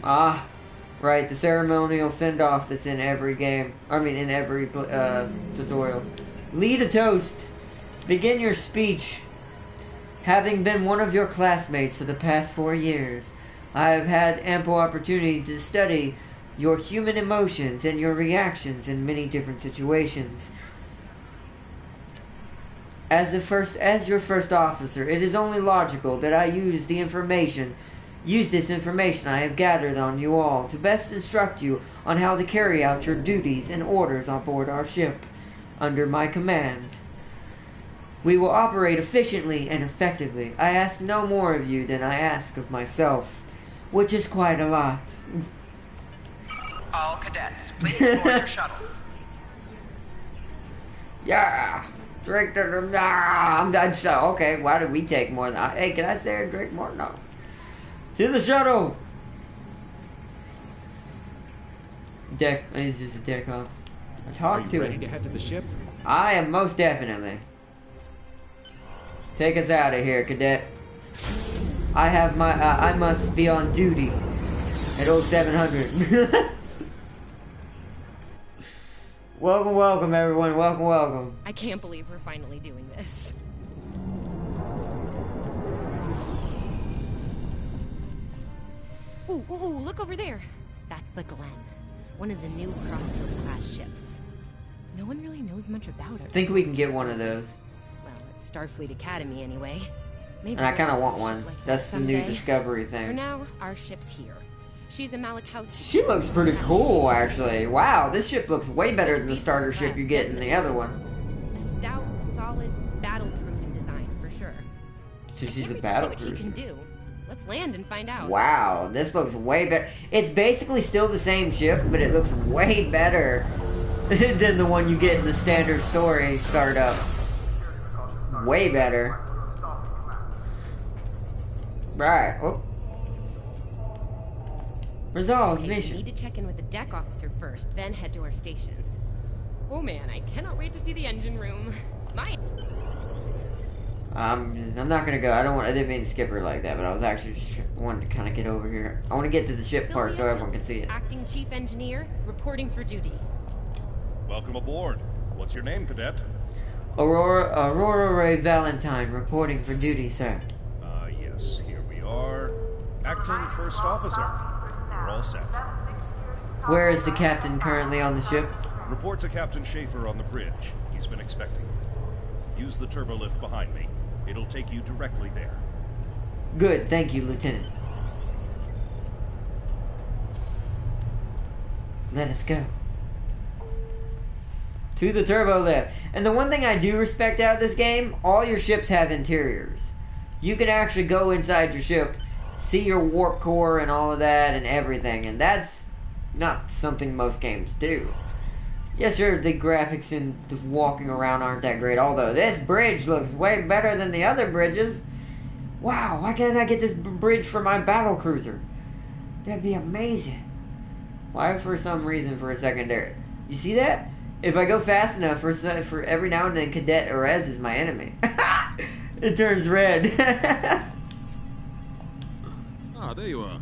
Speaker 1: Ah, right, the ceremonial send-off that's in every game. I mean, in every tutorial. Lead a toast. Begin your speech. Having been one of your classmates for the past 4 years, I have had ample opportunity to study your human emotions and your reactions in many different situations. As your first officer, it is only logical that I use this information I have gathered on you all to best instruct you on how to carry out your duties and orders on board our ship under my command. We will operate efficiently and effectively. I ask no more of you than I ask of myself, which is quite a lot.
Speaker 3: All cadets, please board your shuttles.
Speaker 1: Yeah! Drink the... I'm done. So, okay, why did we take more than... Hey, can I say drink more? No. To the shuttle! Deck... He's just a deck off. Talk to him.
Speaker 10: Ready to head to the ship?
Speaker 1: I am most definitely. Take us out of here, Cadet. I have my... I must be on duty at 0700. Welcome, welcome, everyone. Welcome, welcome.
Speaker 2: I can't believe we're finally doing this. Ooh, look over there. That's the Glen, one of the new Crossfield class ships. No one really knows much about her.
Speaker 1: I think we can get one of those.
Speaker 2: Well, at Starfleet Academy anyway. Maybe
Speaker 1: And I kind of want
Speaker 2: a ship
Speaker 1: one.
Speaker 2: like that
Speaker 1: That's the new
Speaker 2: someday.
Speaker 1: Discovery
Speaker 2: For
Speaker 1: thing.
Speaker 2: now, our ship's here. She's a Malik House.
Speaker 1: She looks pretty cool, actually. Wow, this ship looks way better than the starter ship you get in the other one.
Speaker 2: A stout, solid, battle-proven design for sure.
Speaker 1: So she's a
Speaker 2: Can't
Speaker 1: battle
Speaker 2: wait to see what
Speaker 1: cruiser.
Speaker 2: she can do. Let's land and find out.
Speaker 1: Wow, this looks way better. It's basically still the same ship, but it looks way better than the one you get in the standard story startup. Way better. Right. Oh. Resolved
Speaker 2: Okay, we
Speaker 1: mission.
Speaker 2: need to check in with the deck officer first, then head to our stations. Oh man, I cannot wait to see the engine room. My...
Speaker 1: I'm not gonna go. I didn't mean to skip her like that, but I was actually just wanting to kind of get over here. I want to get to the ship part so
Speaker 2: Sylvia
Speaker 1: everyone can see it.
Speaker 2: Acting Chief Engineer, reporting for duty.
Speaker 4: Welcome aboard. What's your name, Cadet?
Speaker 1: Aurora Ray Valentine, reporting for duty, sir.
Speaker 4: Yes, here we are. Acting First Officer. We're all set.
Speaker 1: Where is the captain currently on the ship?
Speaker 4: Report to Captain Schaefer on the bridge. He's been expecting you. Use the turbo lift behind me. It'll take you directly there.
Speaker 1: Good, thank you, Lieutenant. Let us go. To the turbo lift. And the one thing I do respect out of this game, all your ships have interiors. You can actually go inside your ship, see your warp core and all of that and everything, and that's not something most games do. Yeah, sure, the graphics and the walking around aren't that great, although this bridge looks way better than the other bridges. Wow, why can't I get this bridge for my battle cruiser? That'd be amazing. Why for some reason for a secondary? You see that? If I go fast enough, for every now and then Cadet Erez is my enemy. It turns red.
Speaker 8: Ah, there you are.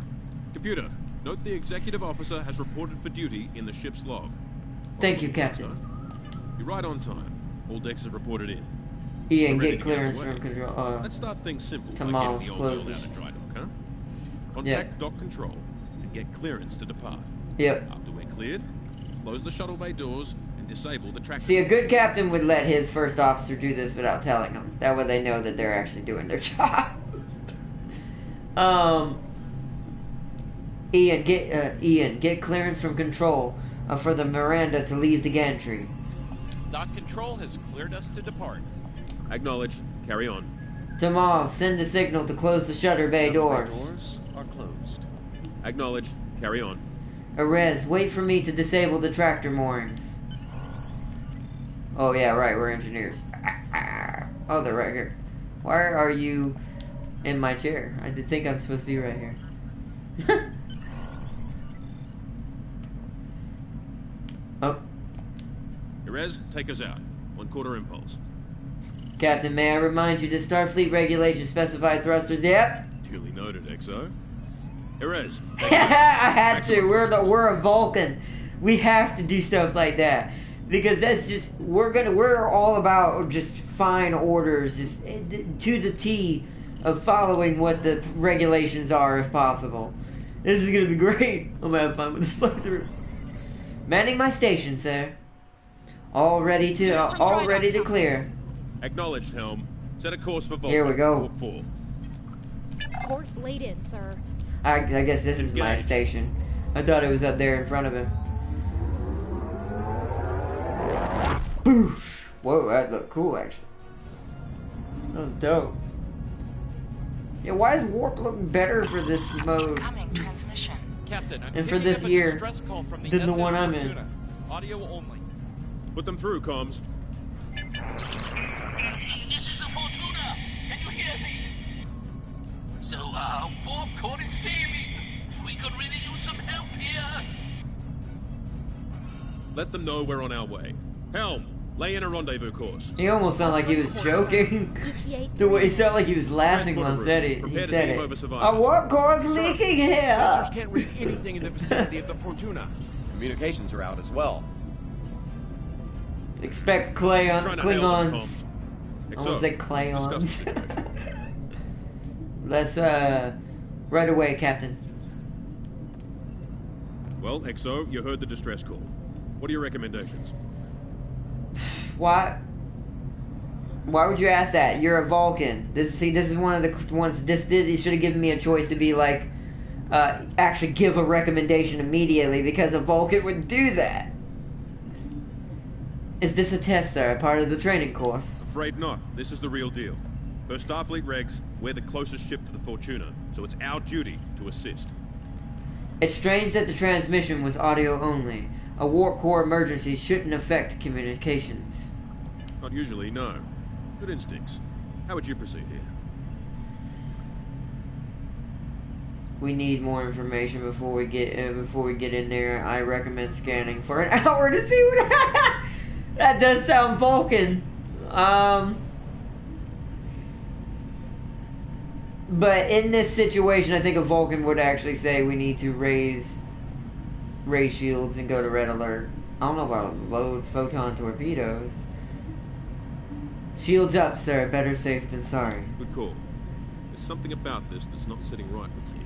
Speaker 8: Computer, note the executive officer has reported for duty in the ship's log.
Speaker 1: Thank you, Captain.
Speaker 8: You're right on time. All decks have reported in.
Speaker 1: Ian,
Speaker 8: We're ready
Speaker 1: get
Speaker 8: to
Speaker 1: clearance
Speaker 8: away.
Speaker 1: from control.
Speaker 8: Let's start things simple by
Speaker 1: Tomorrow
Speaker 8: getting the old girl
Speaker 1: closes.
Speaker 8: down to dry dock, huh? Contact dock control and get clearance to depart.
Speaker 1: Yep.
Speaker 8: After we're cleared, close the shuttle bay doors and disable the track.
Speaker 1: See, a good captain would let his first officer do this without telling them. That way they know that they're actually doing their job. Ian, get clearance from control. for the Miranda to leave the gantry.
Speaker 5: Dock control has cleared us to depart.
Speaker 8: Acknowledged. Carry on.
Speaker 1: Tamal, send a signal to close the shutter bay doors.
Speaker 4: Doors are closed.
Speaker 8: Acknowledged. Carry on.
Speaker 1: Arez, wait for me to disable the tractor moorings. Oh yeah, right, we're engineers. Oh, they're right here. Why are you in my chair? I did think I'm supposed to be right here. Oh.
Speaker 8: Erez, take us out. 1/4 impulse.
Speaker 1: Captain, may I remind you that Starfleet regulations specify thrusters? Yep.
Speaker 8: Duly noted, XO. Erez.
Speaker 1: I had to. We're a Vulcan. We have to do stuff like that because that's just we're all about just fine orders, just to the T of following what the regulations are if possible. This is gonna be great. I'm gonna have fun with this playthrough. Manning my station, sir. All ready to clear.
Speaker 8: Acknowledged, Helm. Set a course for Vulcan.
Speaker 1: Here we go.
Speaker 8: Warp 4.
Speaker 10: Course laid in, sir.
Speaker 1: I guess this is my station. I thought it was up there in front of him. Boosh! Whoa, that looked cool, actually. That was dope. Yeah, why does warp look better for this mode
Speaker 5: Captain, I'm
Speaker 1: and for
Speaker 5: picking
Speaker 1: this
Speaker 5: up a
Speaker 1: year
Speaker 5: distress call from the
Speaker 1: than the
Speaker 5: SS
Speaker 1: one I'm in?
Speaker 5: Fortuna. Audio only.
Speaker 8: Put them through, comms.
Speaker 11: This is the Fortuna! Can you hear me? So, warp core is failing. We could really use some help here.
Speaker 8: Let them know we're on our way. Helm, lay in a rendezvous course.
Speaker 1: He almost sounded like he was joking. The way he sounded like he was laughing when he said it. He said it. A warp core is leaking here.
Speaker 12: Sensors can't read anything in the vicinity of the Fortuna. Communications are out as well.
Speaker 1: Expect Klingons. I almost said
Speaker 8: Discuss the
Speaker 1: Klingons.
Speaker 8: situation.
Speaker 1: Let's right away, Captain.
Speaker 8: Well, XO, you heard the distress call. What are your recommendations?
Speaker 1: Why would you ask that? You're a Vulcan. This is one of the ones. This you should have given me a choice to be like, actually give a recommendation immediately because a Vulcan would do that. Is this a test, sir? Part of the training course?
Speaker 8: Afraid not. This is the real deal. Per Starfleet regs, we're the closest ship to the Fortuna, so it's our duty to assist.
Speaker 1: It's strange that the transmission was audio only. A warp core emergency shouldn't affect communications.
Speaker 8: Not usually, no. Good instincts. How would you proceed here?
Speaker 1: We need more information before we get in there. I recommend scanning for an hour to see what. That does sound Vulcan. But in this situation, I think a Vulcan would actually say we need to raise shields and go to red alert. I don't know about load photon torpedoes. Shields up, sir. Better safe than sorry.
Speaker 8: Good call. There's something about this that's not sitting right with you.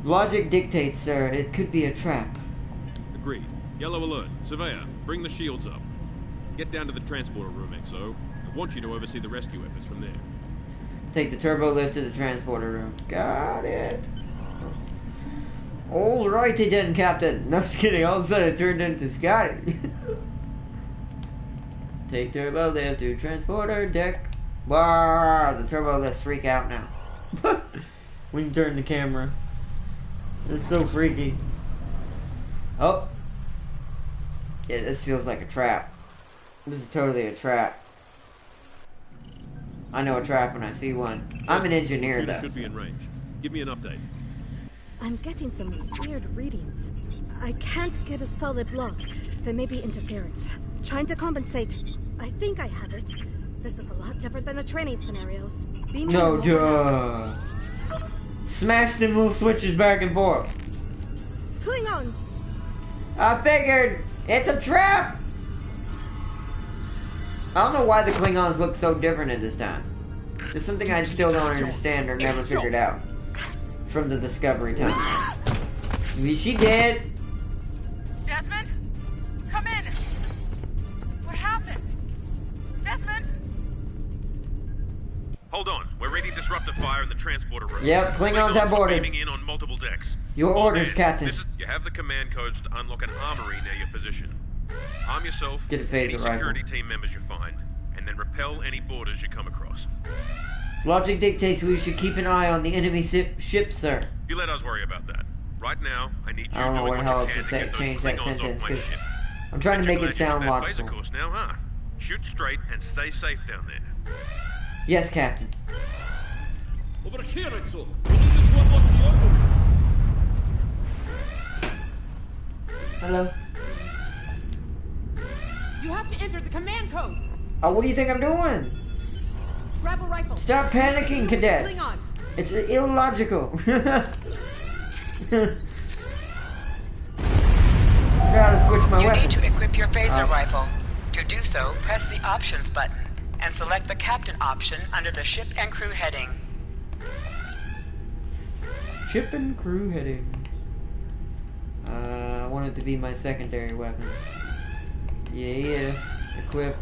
Speaker 1: Logic dictates, sir. It could be a trap.
Speaker 8: Agreed. Yellow alert. Surveyor, bring the shields up. Get down to the transporter room, XO. I want you to oversee the rescue efforts from there.
Speaker 1: Take the turbo lift to the transporter room. Got it. Alrighty then, Captain. No, I'm just kidding. All of a sudden it turned into Scotty. Take turbo lift to transporter deck. Wow, the turbo lifts freak out now. When you turn the camera. It's so freaky. Oh. Yeah, this feels like a trap. This is totally a trap. I know a trap when I see one. I'm an engineer, though.
Speaker 8: Should be in range. Give me an update.
Speaker 10: I'm getting some weird readings. I can't get a solid lock. There may be interference. Trying to compensate. I think I have it. This is a lot different than the training scenarios.
Speaker 1: No, duh. Smash them little switches back and forth.
Speaker 10: Klingons!
Speaker 1: I figured! It's a trap! I don't know why the Klingons look so different at this time. It's something I still don't understand or never figured out. From the Discovery time. She did!
Speaker 9: Desmond? Come in! What happened? Desmond?
Speaker 8: Hold on. We're ready to disrupt a fire in the transporter room.
Speaker 1: Yep, Klingons have boarded.
Speaker 8: Beaming in on multiple decks.
Speaker 1: Your orders, Captain.
Speaker 8: You have the command codes to unlock an armory near your position. Arm yourself,
Speaker 1: Get a phaser
Speaker 8: any
Speaker 1: rifle.
Speaker 8: security team members you find, and then repel any boarders you come across.
Speaker 1: Logic dictates we should keep an eye on the enemy ship, sir.
Speaker 8: You let us worry about that. Right now, I need you
Speaker 1: I don't know
Speaker 8: doing
Speaker 1: what the hell
Speaker 8: what you
Speaker 1: else
Speaker 8: can
Speaker 1: to
Speaker 8: to get
Speaker 1: change
Speaker 8: those
Speaker 1: that
Speaker 8: Klingons
Speaker 1: sentence,
Speaker 8: off my
Speaker 1: 'cause
Speaker 8: ship.
Speaker 1: I'm trying to make it sound
Speaker 8: That
Speaker 1: logical.
Speaker 8: phaser course now, huh? Shoot straight and stay safe down there.
Speaker 1: Yes, Captain.
Speaker 11: Over here, Exo. We need you to unlock the armory.
Speaker 1: Hello.
Speaker 9: You have to enter the command codes.
Speaker 1: Oh, what do you think I'm doing?
Speaker 9: Grab a rifle.
Speaker 1: Stop panicking, cadets.
Speaker 9: Klingons.
Speaker 1: It's illogical. Gotta switch my
Speaker 3: You
Speaker 1: weapon.
Speaker 3: need to equip your phaser rifle. To do so, press the Options button and select the Captain option under the Ship and Crew heading.
Speaker 1: Ship and crew heading. I want it to be my secondary weapon. Yes. Equip.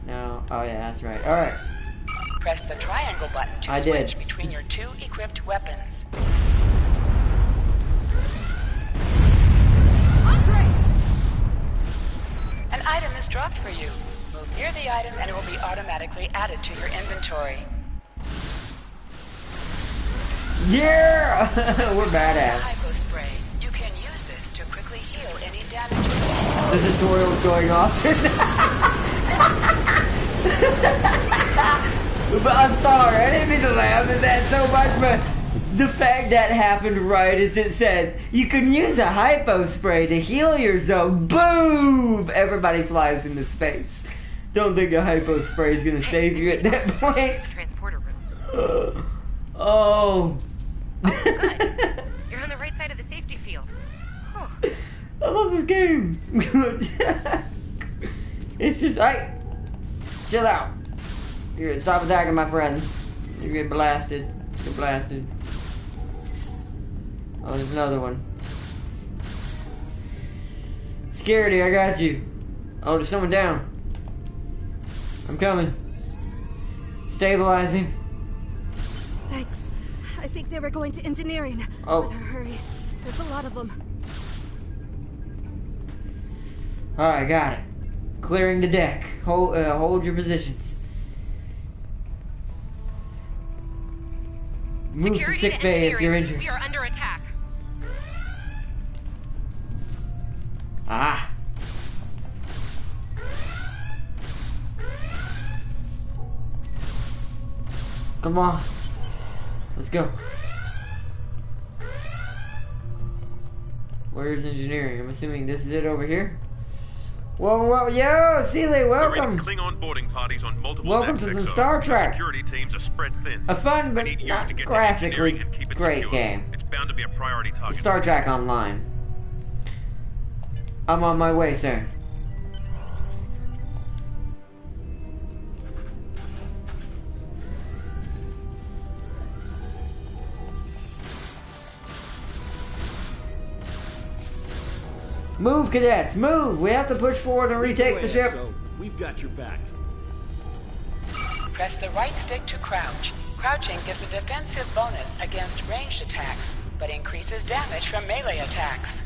Speaker 1: No. Oh yeah, that's right. Alright.
Speaker 3: Press the triangle button to
Speaker 1: I
Speaker 3: switch
Speaker 1: did.
Speaker 3: between your two equipped weapons. An item is dropped for you. Move near the item and it will be automatically added to your inventory.
Speaker 1: Yeah! We're badass.
Speaker 3: Hypo spray. You can use this to quickly heal any damage.
Speaker 1: The tutorial's going off. But I'm sorry, I didn't mean to laugh at that so much, but the fact that happened right as it said, you can use a hypo spray to heal yourself. Boom! Everybody flies into space. Don't think a hypo spray is gonna save you at that point.
Speaker 2: Transporter room.
Speaker 1: Oh.
Speaker 2: Good. You're on the right side of the safety field. Huh.
Speaker 1: I love this game. It's just, hey, chill out. Here, stop attacking my friends. You get blasted. Get blasted. Oh, there's another one. Security, I got you. Oh, there's someone down. I'm coming. Stabilizing.
Speaker 10: Thanks. I think they were going to engineering.
Speaker 1: Oh.
Speaker 10: Better hurry. There's a lot of them.
Speaker 1: Alright, got it. Clearing the deck. Hold your positions. Move to
Speaker 2: Security
Speaker 1: sick
Speaker 2: to
Speaker 1: bay if you're
Speaker 2: engineering.
Speaker 1: injured.
Speaker 2: We are under attack.
Speaker 1: Ah. Come on. Let's go. Where's engineering? I'm assuming this is it over here. Whoa, whoa, yo, Seeley, welcome.
Speaker 8: Klingon boarding parties on multiple
Speaker 1: Welcome
Speaker 8: decks,
Speaker 1: to some
Speaker 8: Exo.
Speaker 1: Star Trek.
Speaker 8: Security teams are spread thin.
Speaker 1: A fun
Speaker 8: I
Speaker 1: but
Speaker 8: need you
Speaker 1: not
Speaker 8: to get to
Speaker 1: graphically
Speaker 8: engineering and keep it
Speaker 1: great
Speaker 8: secure.
Speaker 1: game.
Speaker 8: It's bound to be a priority target.
Speaker 1: Star Trek Online. I'm on my way, sir. Move, cadets, move! We have to push forward and retake the ship.
Speaker 11: We've got your back.
Speaker 3: Press the right stick to crouch. Crouching gives a defensive bonus against ranged attacks, but increases damage from melee attacks.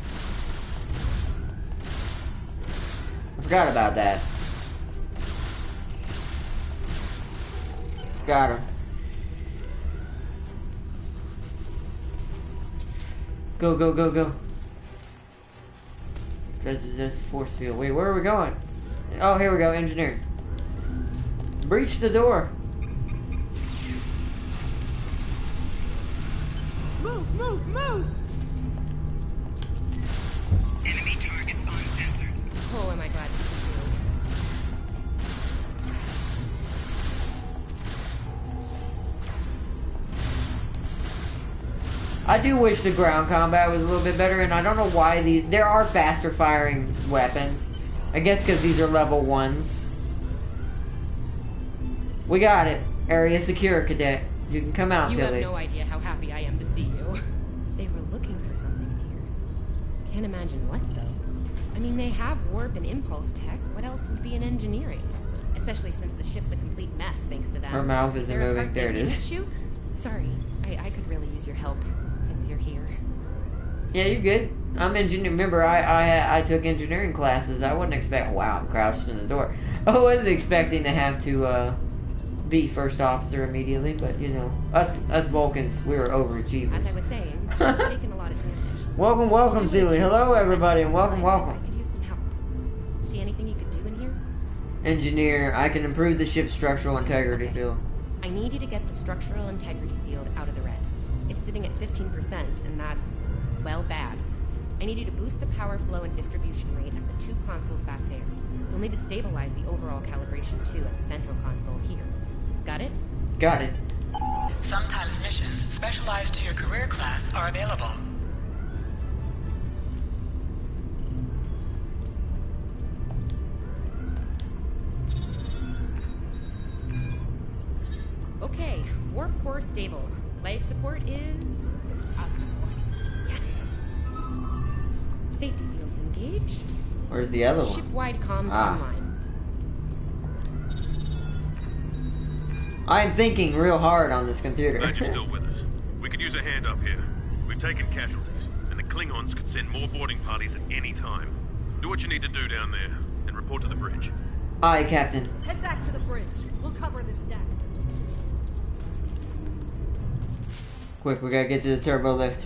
Speaker 1: I forgot about that. Got him. Go, go, go, go. There's a force field. Wait, where are we going? Oh, here we go. Engineering. Breach the door.
Speaker 9: Move, move, move!
Speaker 3: Enemy target on sensors.
Speaker 2: Oh, am I glad to see
Speaker 1: I do wish the ground combat was a little bit better, and I don't know why there are faster firing weapons. I guess because these are level 1s. We got it. Area secure, Cadet. You can come out,
Speaker 2: you.
Speaker 1: Tilly.
Speaker 2: You have no idea how happy I am to see you. They were looking for something here. Can't imagine what, though. I mean, they have warp and impulse tech. What else would be in engineering? Especially since the ship's a complete mess thanks to them.
Speaker 1: Her mouth isn't
Speaker 2: there a
Speaker 1: moving.
Speaker 2: part
Speaker 1: There
Speaker 2: they
Speaker 1: it is.
Speaker 2: didn't shoot? Sorry, I could really use your help since you're here.
Speaker 1: Yeah, you're good. I'm engineer. Remember, I took engineering classes. I wouldn't expect. Wow, I'm crouched in the door. I wasn't expecting to have to be first officer immediately, but you know, us Vulcans, we were overachievers.
Speaker 2: As I was saying, she's taken a lot of damage.
Speaker 1: Welcome, Sealy. Hello, everybody, and welcome.
Speaker 2: I could use some help. See anything you could do in here?
Speaker 1: Engineer, I can improve the ship's structural integrity field.
Speaker 2: I need you to get the structural integrity field out of the red. It's sitting at 15%, and that's, well, bad. I need you to boost the power flow and distribution rate at the two consoles back there. You'll need to stabilize the overall calibration, too, at the central console here. Got it?
Speaker 1: Got it.
Speaker 3: Sometimes missions specialized to your career class are available.
Speaker 2: Okay, warp core stable. Life support is up. Yes. Safety fields engaged.
Speaker 1: Where's the other one?
Speaker 2: Ship-wide comms online.
Speaker 1: I'm thinking real hard on this computer.
Speaker 8: Glad you're still with us. We could use a hand up here. We've taken casualties, and the Klingons could send more boarding parties at any time. Do what you need to do down there, and report to the bridge.
Speaker 1: Aye, Captain.
Speaker 10: Head back to the bridge. We'll cover this deck.
Speaker 1: Quick, we gotta get to the turbo lift.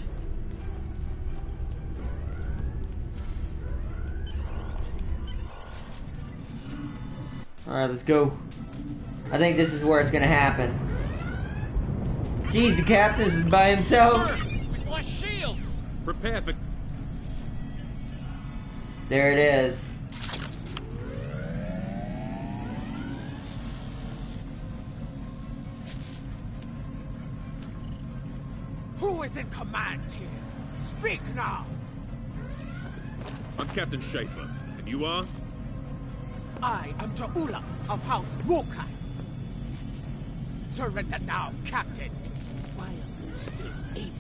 Speaker 1: Alright, let's go. I think this is where it's gonna happen. Jeez, the captain's by himself.
Speaker 5: Sir, we've lost shields.
Speaker 8: Prepare for...
Speaker 1: There it is.
Speaker 13: Who is in command here? Speak now!
Speaker 8: I'm Captain Schaefer, and you are?
Speaker 13: I am Ta'ula of House Wukai. Surrender now, Captain, while you're still able.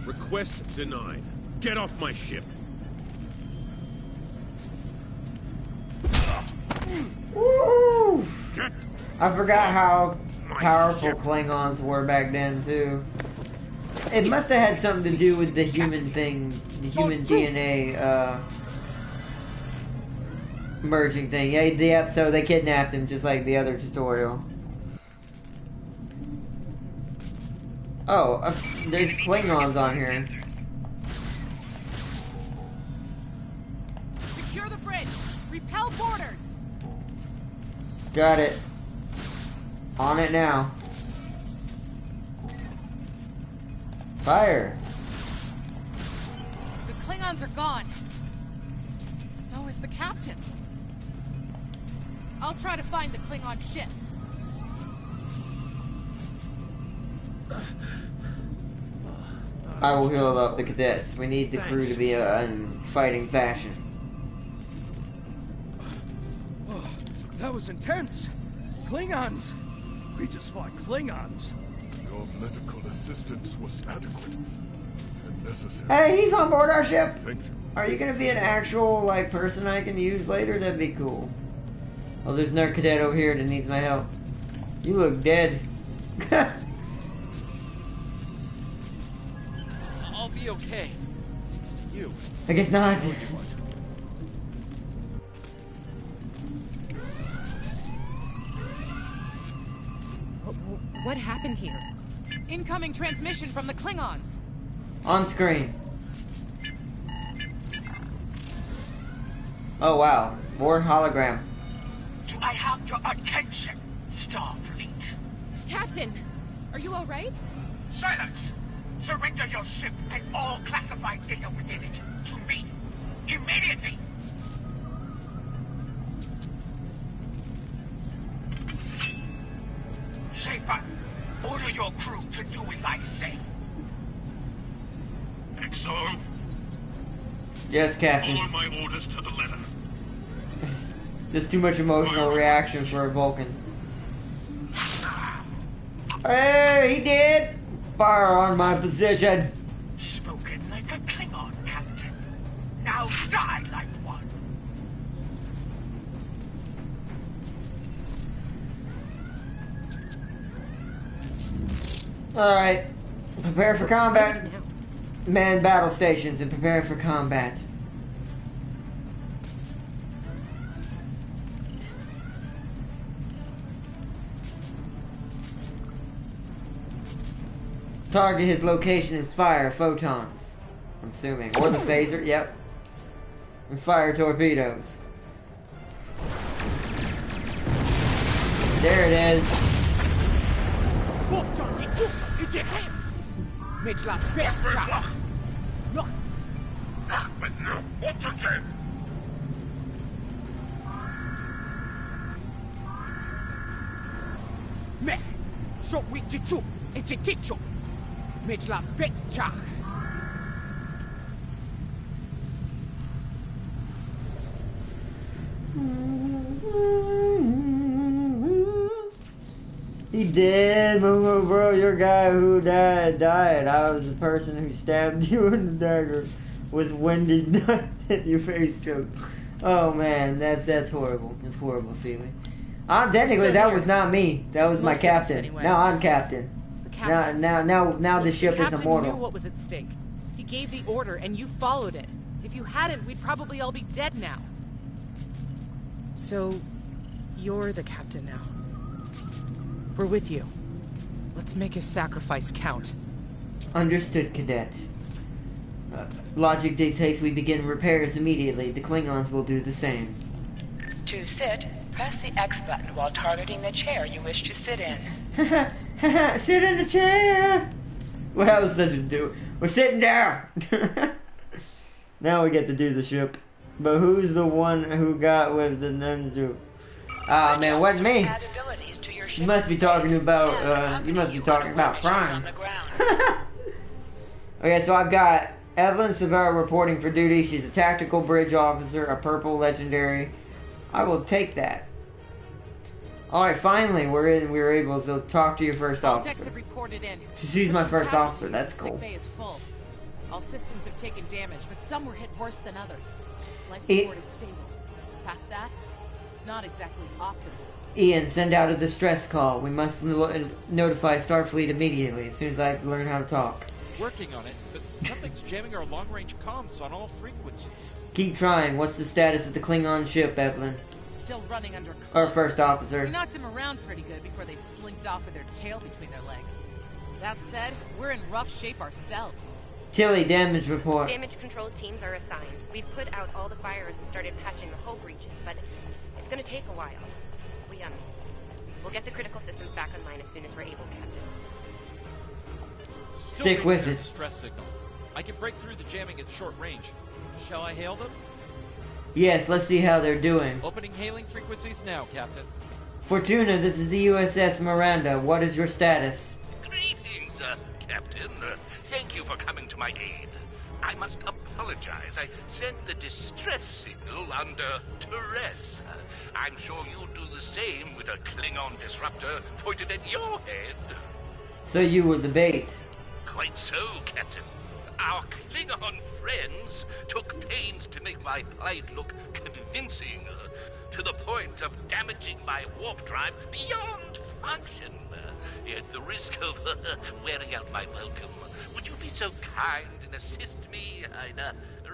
Speaker 8: Request denied. Get off my ship.
Speaker 1: Woo!
Speaker 8: Get
Speaker 1: I forgot how powerful Klingons were back then, too. It must have had something to do with the human thing, the human DNA, merging thing. Yeah, the episode, they kidnapped him just like the other tutorial. Oh, there's Klingons on here.
Speaker 9: Secure the bridge. Repel boarders.
Speaker 1: Got it. On it now. Fire.
Speaker 9: The Klingons are gone. So is the captain. I'll try to find the Klingon ship.
Speaker 1: I will heal up the cadets. We need the crew to be in fighting fashion.
Speaker 4: Oh, that was intense. Klingons. We just fought Klingons.
Speaker 6: Your medical assistance was adequate and necessary.
Speaker 1: Hey, he's on board our ship.
Speaker 6: Thank you.
Speaker 1: Are you gonna be an actual like person I can use later? That'd be cool. Oh, there's another cadet over here that needs my help. You look dead.
Speaker 5: I'll be okay. Thanks to you.
Speaker 1: I guess not.
Speaker 2: What happened here?
Speaker 9: Incoming transmission from the Klingons.
Speaker 1: On screen. Oh wow, more hologram.
Speaker 11: Do I have your attention, Starfleet?
Speaker 2: Captain, are you all right?
Speaker 11: Silence! Surrender your ship and all classified data within it to me. Immediately! Schaefer, order your crew to do as I say.
Speaker 8: XO,
Speaker 1: Yes, Captain.
Speaker 8: follow my orders to the letter.
Speaker 1: There's too much emotional reaction for a Vulcan. Hey, he did! Fire on my position!
Speaker 11: Spoken like a Klingon, Captain. Now die like one.
Speaker 1: Alright. Prepare for combat. Man battle stations and prepare for combat. Target his location and fire photons. I'm assuming. Or the phaser, yep. And fire torpedoes. There it is. He did, bro. Your guy who died. I was the person who stabbed you in the dagger with winded knife at your face choke. Oh man, that's horrible. That's horrible, Seeley. Technically, that was not me. That was my captain. Anyway. Now I'm captain. The captain. Now the ship is immortal.
Speaker 9: Knew what was at stake. He gave the order, and you followed it. If you hadn't, we'd probably all be dead now. So, you're the captain now. We're with you. Let's make his sacrifice count.
Speaker 1: Understood, Cadet. Logic dictates we begin repairs immediately. The Klingons will do the same.
Speaker 3: To sit, press the X button while targeting the chair you wish to sit in.
Speaker 1: Sit in the chair! Well, that was such a do. We're sitting down! Now we get to do the ship. But who's the one who got with the ninja? Ah, man, it wasn't me. You must be talking about, Prime. Okay, so I've got Evelyn Severa reporting for duty. She's a tactical bridge officer, a purple legendary. I will take that. Alright, finally, we were able to talk to your first officer.
Speaker 9: Have reported in.
Speaker 1: She's my first officer, that's cool.
Speaker 9: Sick bay is full. All systems have taken damage, but some were hit worse than others. Life support is stable. Past that, it's not exactly optimal.
Speaker 1: Ian, send out a distress call. We must notify Starfleet immediately, as soon as I learn how to talk.
Speaker 5: Working on it, but something's jamming our long-range comms on all frequencies.
Speaker 1: Keep trying. What's the status of the Klingon ship, Evelyn?
Speaker 9: Still running under
Speaker 1: our first officer.
Speaker 9: We knocked him around pretty good before they slinked off with their tail between their legs. That said, we're in rough shape ourselves.
Speaker 1: Tilly, damage report.
Speaker 2: Damage control teams are assigned. We've put out all the fires and started patching the hull breaches, but it's gonna take a while. We'll get the critical systems back online as soon as we're able, Captain.
Speaker 1: Stick with it.
Speaker 5: Stress signal. I can break through the jamming at short range. Shall I hail them?
Speaker 1: Yes, let's see how they're doing.
Speaker 5: Opening hailing frequencies now, Captain.
Speaker 1: Fortuna, this is the USS Miranda. What is your status?
Speaker 11: Greetings, Captain. Thank you for coming to my aid. I must apologize. I sent the distress signal under duress. I'm sure you'll do the same with a Klingon disruptor pointed at your head.
Speaker 1: So you were the bait.
Speaker 11: Quite so, Captain. Our Klingon friends took pains to make my plight look convincing, to the point of damaging my warp drive beyond function. At the risk of wearing out my welcome, would you be so kind and assist me? I'd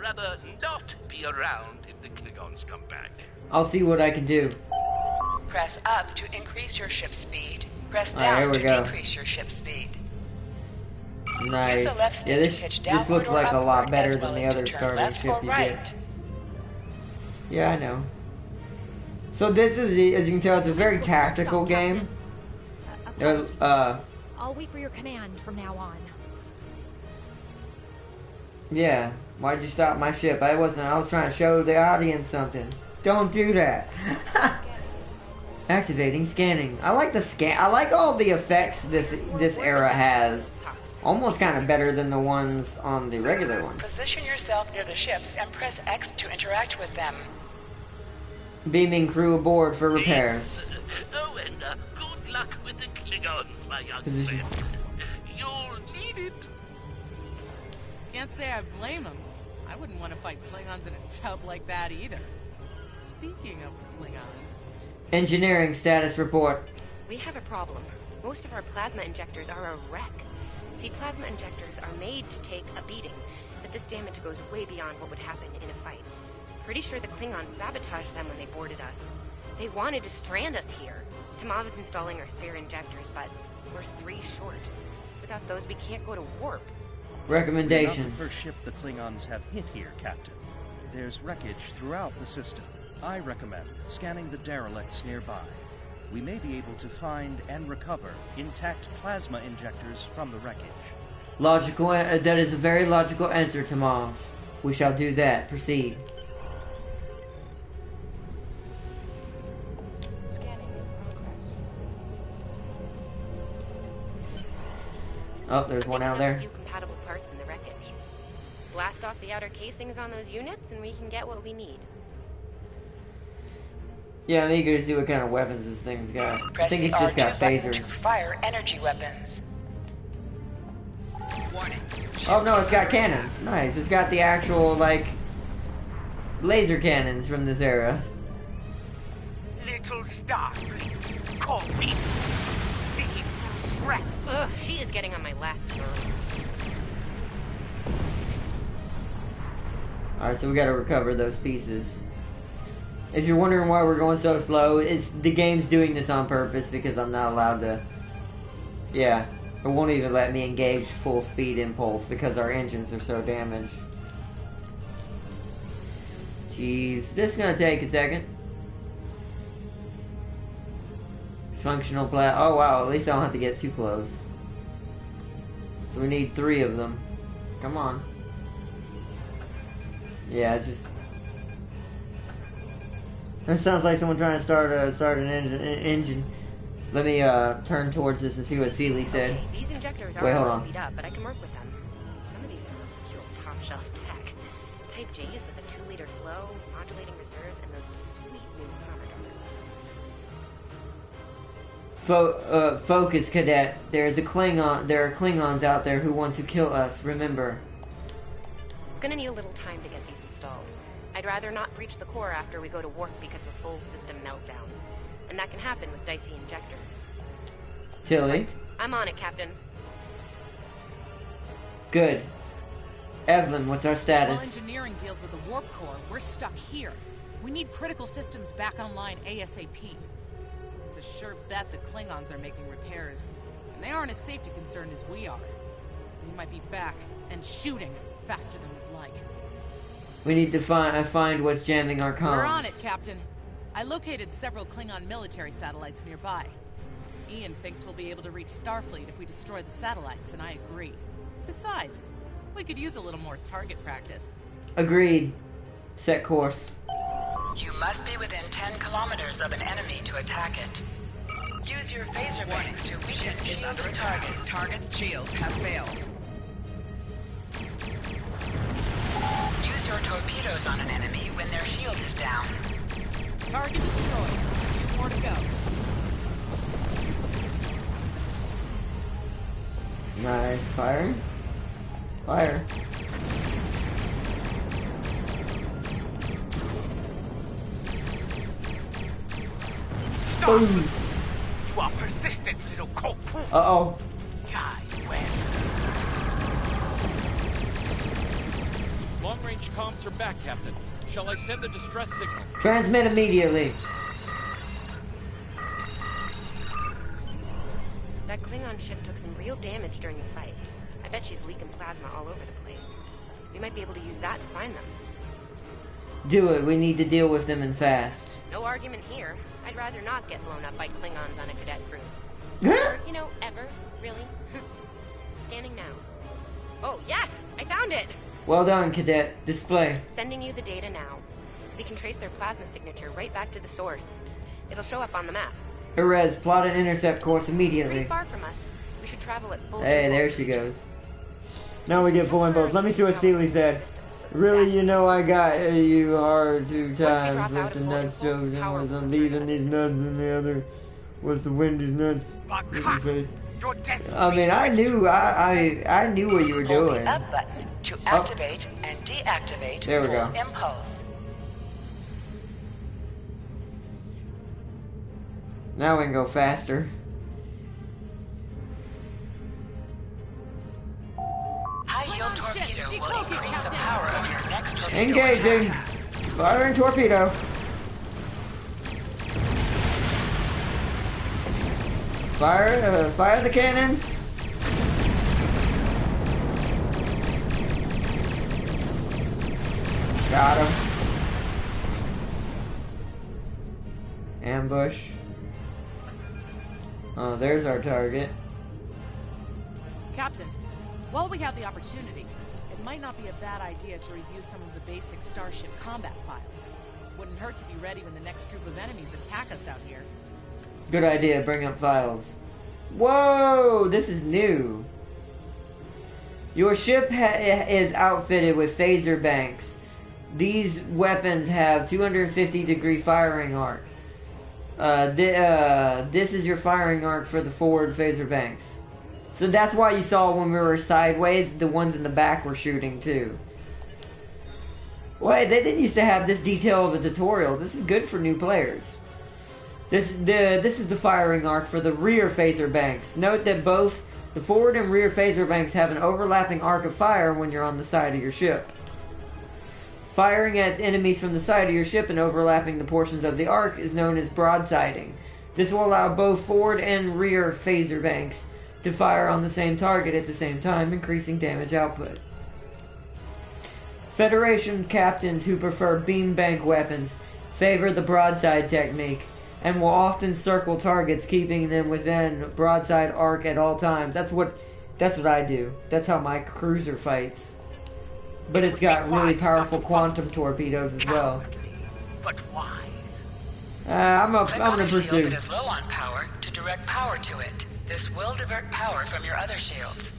Speaker 11: rather not be around if the Klingons come back.
Speaker 1: I'll see what I can do.
Speaker 3: Press up to increase your ship speed. Press down to decrease your ship speed.
Speaker 1: Nice. Yeah, this looks like a lot better than the other starter ship you did. Yeah, I know. So this is, as you can tell, it's a very tactical game.
Speaker 10: I'll wait for your command from now on.
Speaker 1: Yeah. Why'd you stop my ship? I was trying to show the audience something. Don't do that. Activating scanning. I like the scan. I like all the effects this era has. Almost kind of better than the ones on the regular one.
Speaker 3: Position yourself near the ships and press X to interact with them.
Speaker 1: Beaming crew aboard for repairs.
Speaker 11: Oh, and good luck with the Klingons, my young friend. You'll need it.
Speaker 9: Can't say I blame him. I wouldn't want to fight Klingons in a tub like that either. Speaking of Klingons...
Speaker 1: Engineering status report.
Speaker 2: We have a problem. Most of our plasma injectors are a wreck. See, plasma injectors are made to take a beating, but this damage goes way beyond what would happen in a fight. Pretty sure the Klingons sabotaged them when they boarded us. They wanted to strand us here. Tamav is installing our spare injectors, but we're 3 short. Without those, we can't go to warp.
Speaker 1: Recommendations.
Speaker 14: We're not the first ship the Klingons have hit here, Captain. There's wreckage throughout the system. I recommend scanning the derelicts nearby. We may be able to find and recover intact plasma injectors from the wreckage.
Speaker 1: Logical. That is a very logical answer, Tamav. We shall do that. Proceed. Oh, there's one out there.
Speaker 2: A few compatible parts in the wreckage. Blast off the outer casings on those units, and we can get what we need.
Speaker 1: Yeah, I'm eager to see what kind of weapons this thing's got.
Speaker 3: Press
Speaker 1: I think
Speaker 3: the
Speaker 1: it's just got
Speaker 3: R2 button
Speaker 1: phasers.
Speaker 3: to fire energy weapons. Warning.
Speaker 1: Oh no, it's got cannons. Nice. It's got the actual, like, laser cannons from this era.
Speaker 13: Little star, call me. Thinking through scrap.
Speaker 2: Ugh, she is getting on my last nerve.
Speaker 1: Alright, so we gotta recover those pieces. If you're wondering why we're going so slow, it's the game's doing this on purpose because I'm not allowed to... Yeah, it won't even let me engage full speed impulse because our engines are so damaged. Jeez, this is gonna take a second. Functional oh wow, at least I don't have to get too close. So we need 3 of them. Come on. Yeah, it's just... That sounds like someone trying to start an engine. Let me turn towards this and see what Seeley said.
Speaker 2: Okay, these injectors
Speaker 1: Wait,
Speaker 2: are
Speaker 1: hold
Speaker 2: all
Speaker 1: on.
Speaker 2: beat up, but I can work with them. Some of these are real top-shelf tech. Type J's with a 2-liter flow, modulating reserves, and those sweet new commodores.
Speaker 1: Focus, Cadet. There are Klingons out there who want to kill us. Remember.
Speaker 2: Gonna need a little time to get these installed. I'd rather not breach the core after we go to warp because of a full system meltdown. And that can happen with dicey injectors.
Speaker 1: Tilly.
Speaker 2: I'm on it, Captain.
Speaker 1: Good. Evelyn, what's our
Speaker 9: While
Speaker 1: status?
Speaker 9: engineering deals with the warp core, we're stuck here. We need critical systems back online ASAP. It's a sure bet the Klingons are making repairs, and they aren't as safety concerned as we are. They might be back and shooting faster than we'd like.
Speaker 1: We need to find what's jamming our comms.
Speaker 9: We're on it, Captain. I located several Klingon military satellites nearby. Ian thinks we'll be able to reach Starfleet if we destroy the satellites, and I agree. Besides, we could use a little more target practice.
Speaker 1: Agreed. Set course.
Speaker 3: You must be within 10 kilometers of an enemy to attack it. Use your phaser beams to weaken shielded targets. Target's shields have failed. Use your torpedoes on an enemy when their shield is down.
Speaker 9: Target destroyed. 2 more to go.
Speaker 1: Nice. Fire. Fire.
Speaker 13: Stop!
Speaker 1: Boom.
Speaker 13: You are persistent, little coke.
Speaker 1: Uh-oh.
Speaker 13: Die well.
Speaker 5: Long-range comms are back, Captain. Shall I send the distress signal?
Speaker 1: Transmit immediately.
Speaker 2: That Klingon ship took some real damage during the fight. I bet she's leaking plasma all over the place. We might be able to use that to find them.
Speaker 1: Do it. We need to deal with them and fast.
Speaker 2: No argument here. I'd rather not get blown up by Klingons on a cadet cruise. Or, you know, ever. Really. Scanning now. Oh, yes! I found it!
Speaker 1: Well done, Cadet. Display.
Speaker 2: Sending you the data now. We can trace their plasma signature right back to the source. It'll show up on the map.
Speaker 1: Perez, plot an intercept course
Speaker 2: Pretty
Speaker 1: immediately.
Speaker 2: far from us. We should travel at full
Speaker 1: Hey, there
Speaker 2: impulse
Speaker 1: she
Speaker 2: speed.
Speaker 1: goes. Now we get full impulse. Let me see what Seeley said. Really, you know I got you hard 2 times with the nuts jokes and was on leaving these nuts and the other was the wind is nuts in your face. I mean, I knew I knew what you were
Speaker 3: Hold
Speaker 1: doing.
Speaker 3: the up button to activate and deactivate
Speaker 1: There we
Speaker 3: full
Speaker 1: go.
Speaker 3: impulse.
Speaker 1: Now we can go faster. Engaging. Firing torpedo. Fire the cannons. Got him. Ambush. Oh, there's our target.
Speaker 9: Captain, while we have the opportunity, it might not be a bad idea to review some of the basic Starship combat files. Wouldn't hurt to be ready when the next group of enemies attack us out here.
Speaker 1: Good idea, bring up files. Whoa, this is new. Your ship is outfitted with phaser banks. These weapons have 250-degree firing arc. This is your firing arc for the forward phaser banks. So that's why you saw when we were sideways, the ones in the back were shooting too. Wait, they didn't used to have this detail of a tutorial. This is good for new players. This is the firing arc for the rear phaser banks. Note that both the forward and rear phaser banks have an overlapping arc of fire when you're on the side of your ship. Firing at enemies from the side of your ship and overlapping the portions of the arc is known as broadsiding. This will allow both forward and rear phaser banks to fire on the same target at the same time, increasing damage output. Federation captains who prefer beambank weapons favor the broadside technique and will often circle targets, keeping them within broadside arc at all times. That's what I do. That's how my cruiser fights. But it's got really powerful quantum torpedoes as well.
Speaker 13: But wise.
Speaker 1: I'm gonna pursue.
Speaker 3: Shield that is low on power to direct power to it. This will divert power from your other shields.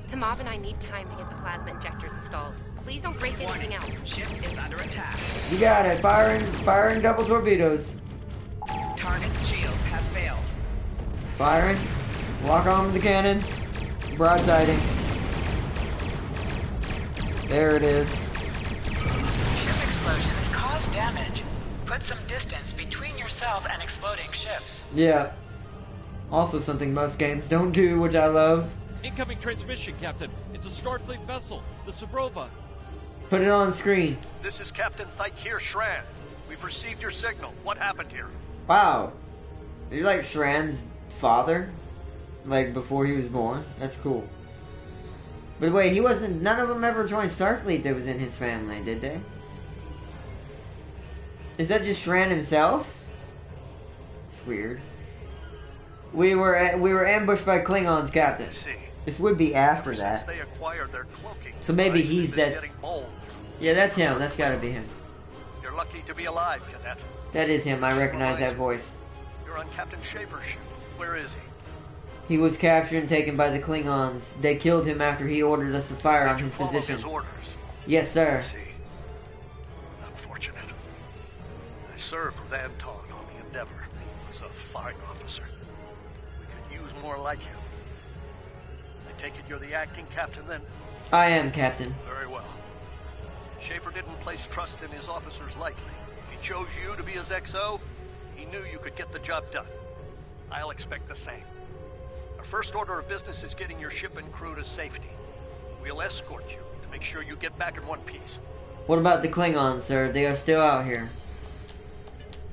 Speaker 2: Tamav and I need time to get the plasma injectors installed. Please don't break anything else.
Speaker 3: Ship is under attack.
Speaker 1: You got it. Firing double torpedoes.
Speaker 3: Target's shields have failed.
Speaker 1: Firing. Lock on the cannons. Broadsiding. There it is.
Speaker 3: Ship explosions cause damage. Put some distance between yourself and exploding ships.
Speaker 1: Yeah. Also something most games don't do, which I love.
Speaker 5: Incoming transmission, Captain. It's a Starfleet vessel, the Sabrova.
Speaker 1: Put it on screen.
Speaker 15: This is Captain Thykir Shran. We've received your signal. What happened here?
Speaker 1: Wow. He's like Shran's father? Like before he was born? That's cool. But wait, none of them ever joined Starfleet that was in his family, did they? Is that just Shran himself? It's weird. We were ambushed by Klingons, Captain. This would be after that.
Speaker 15: They acquired their cloaking
Speaker 1: So maybe
Speaker 15: devices,
Speaker 1: that's... Yeah, that's him. That's gotta be him.
Speaker 15: You're lucky to be alive, Cadet.
Speaker 1: That is him. I recognize that voice.
Speaker 15: You're on Captain Schaefer's ship. Where is he?
Speaker 1: He was captured and taken by the Klingons. They killed him after he ordered us to fire on his position.
Speaker 15: His orders?
Speaker 1: Yes, sir.
Speaker 15: I see. Unfortunate. I served with Anton on the Endeavor. He was a fine officer. We could use more like him. I take it you're the acting captain then?
Speaker 1: I am, Captain.
Speaker 15: Very well. Schaefer didn't place trust in his officers lightly. If he chose you to be his XO, he knew you could get the job done. I'll expect the same. Our first order of business is getting your ship and crew to safety. We'll escort you to make sure you get back in one piece.
Speaker 1: What about the Klingons, sir? They are still out here.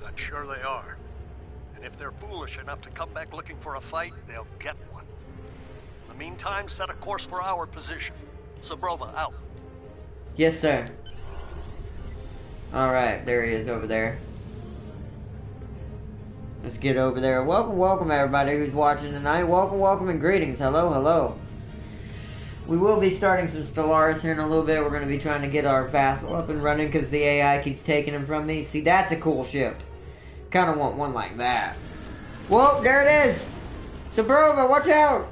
Speaker 15: I'm sure they are. And if they're foolish enough to come back looking for a fight, they'll get one. In the meantime, set a course for our position. Sabrova, out.
Speaker 1: Yes, sir. Alright, there he is over there. Let's get over there. Welcome everybody who's watching tonight. Welcome and greetings. Hello. We will be starting some Stellaris here in a little bit. We're going to be trying to get our Vassal up and running because the AI keeps taking him from me. See, that's a cool ship. Kind of want one like that. Whoa, there it is! Sabrova, watch out!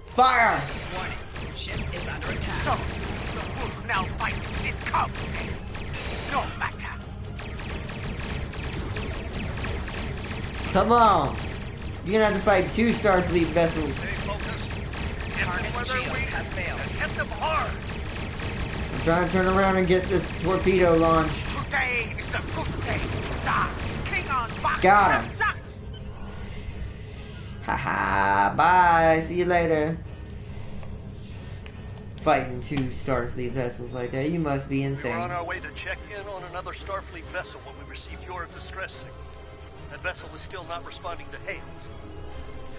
Speaker 1: Fire!
Speaker 3: Warning. Ship is under attack.
Speaker 13: So, the wolf now fights its cub. No matter.
Speaker 1: Come on! You're gonna have to fight 2 Starfleet vessels.
Speaker 13: Stay focused. Target shield have failed. Hit them hard.
Speaker 1: I'm trying to turn around and get this torpedo launched.
Speaker 13: Today is the good day. Klingons back.
Speaker 1: Got him. Haha, bye. See you later. fighting two Starfleet vessels like that. You must be
Speaker 15: We were on
Speaker 1: insane.
Speaker 15: our way to check in on another Starfleet vessel when we received your distress signal. That vessel is still not responding to hails.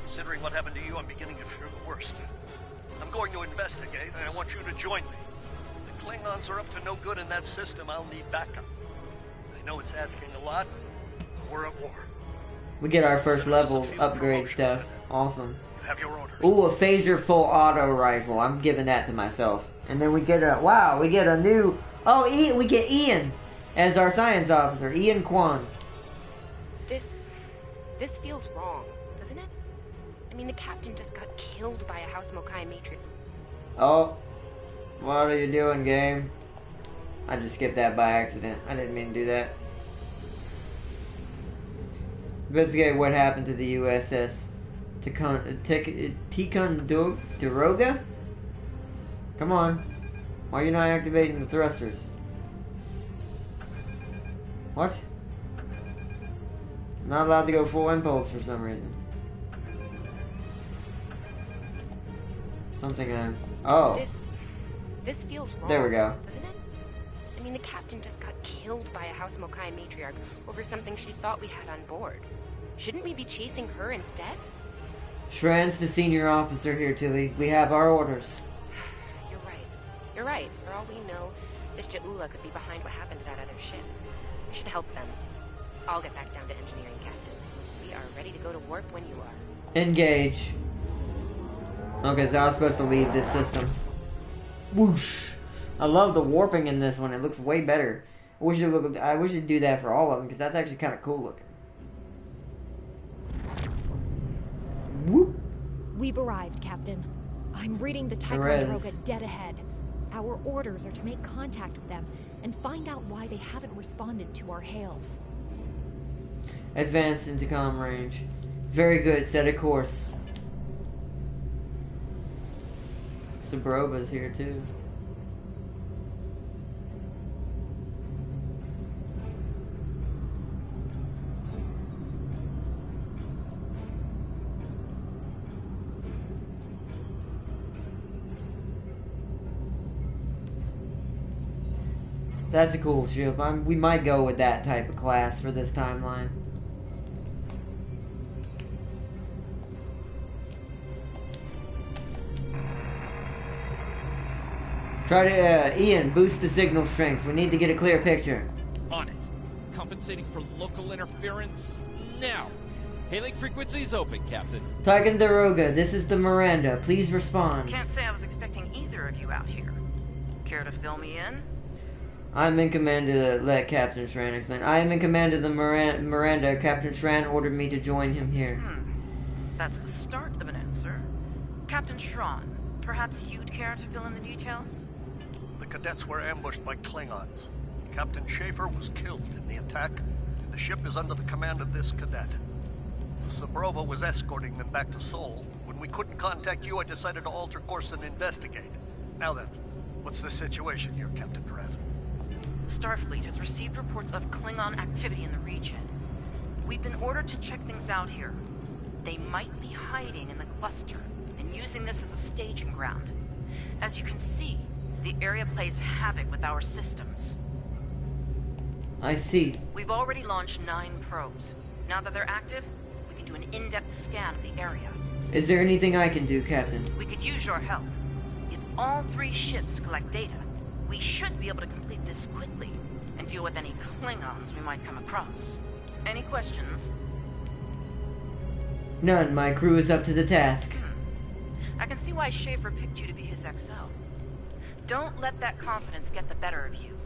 Speaker 15: Considering what happened to you, I'm beginning to fear the worst. I'm going to investigate, and I want you to join me. If the Klingons are up to no good in that system, I'll need backup. I know it's asking a lot, but we're at war.
Speaker 1: We get our first level upgrade stuff. Awesome.
Speaker 15: You have your orders.
Speaker 1: Ooh, a phaser full auto rifle. I'm giving that to myself. And then we get we get a new... Oh, we get Ian as our science officer. Ian Kwan.
Speaker 2: This feels wrong, doesn't it? I mean, the captain just got killed by a House Mokai matriarch.
Speaker 1: Oh. What are you doing, game? I just skipped that by accident. I didn't mean to do that. Investigate what happened to the USS Ticonderoga? Come on. Why are you not activating the thrusters? What? Not allowed to go full impulse for some reason. Something oh.
Speaker 2: This feels wrong.
Speaker 1: There we go.
Speaker 2: Doesn't it? I mean, the captain just got killed by a House Mokai matriarch over something she thought we had on board. Shouldn't we be chasing her instead?
Speaker 1: Shran's the senior officer here, Tilly. We have our orders.
Speaker 2: You're right. You're right. For all we know, this Ja'ula could be behind what happened to that other ship. We should help them. I'll get back down to engineering, Captain. We are ready to go to warp when you are.
Speaker 1: Engage. Okay, so I was supposed to leave this system. Whoosh. I love the warping in this one. It looks way better. I wish it'd do that for all of them, because that's actually kind of cool looking. Whoop.
Speaker 16: We've arrived, Captain. I'm reading the Ticonderoga dead ahead. Our orders are to make contact with them and find out why they haven't responded to our hails.
Speaker 1: Advance into comm range. Very good. Set a course. Sabrova's here too. That's a cool ship. We might go with that type of class for this timeline. Try to, Ian, boost the signal strength. We need to get a clear picture.
Speaker 5: On it. Compensating for local interference now. Hailing frequencies open, Captain.
Speaker 1: Ticonderoga, this is the Miranda. Please respond.
Speaker 3: Can't say I was expecting either of you out here. Care to fill me in?
Speaker 1: I'm in command to let Captain Shran explain. I am in command of the Miranda. Captain Shran ordered me to join him here.
Speaker 3: That's the start of an answer. Captain Shran, perhaps you'd care to fill in the details?
Speaker 15: The cadets were ambushed by Klingons. Captain Schaefer was killed in the attack, and the ship is under the command of this cadet. The Sabrova was escorting them back to Seoul. When we couldn't contact you, I decided to alter course and investigate. Now then, what's the situation here, Captain Durant?
Speaker 3: Starfleet has received reports of Klingon activity in the region. We've been ordered to check things out here. They might be hiding in the cluster and using this as a staging ground. As you can see, the area plays havoc with our systems.
Speaker 1: I see.
Speaker 3: We've already launched 9 probes. Now that they're active, we can do an in-depth scan of the area.
Speaker 1: Is there anything I can do, Captain?
Speaker 3: We could use your help. If all 3 ships collect data, we should be able to complete this quickly and deal with any Klingons we might come across. Any questions?
Speaker 1: None. My crew is up to the task.
Speaker 3: I can see why Schaefer picked you to be his XO. Don't let that confidence get the better of you.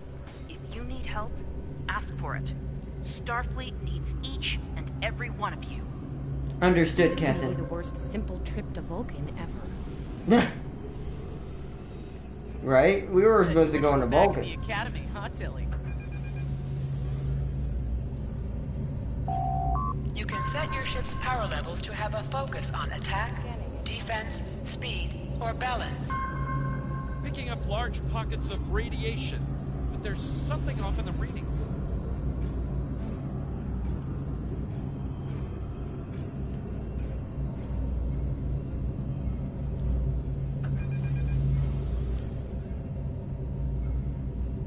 Speaker 3: If you need help, ask for it. Starfleet needs each and every one of you.
Speaker 1: Understood,
Speaker 2: This may
Speaker 1: Captain.
Speaker 2: be the worst simple trip to Vulcan ever.
Speaker 1: Right? We were supposed to be going to
Speaker 9: Back at
Speaker 1: Vulcan.
Speaker 9: the academy, huh, Tilly?
Speaker 3: You can set your ship's power levels to have a focus on attack, defense, speed, or balance.
Speaker 5: Picking up large pockets of radiation, but there's something off in the readings.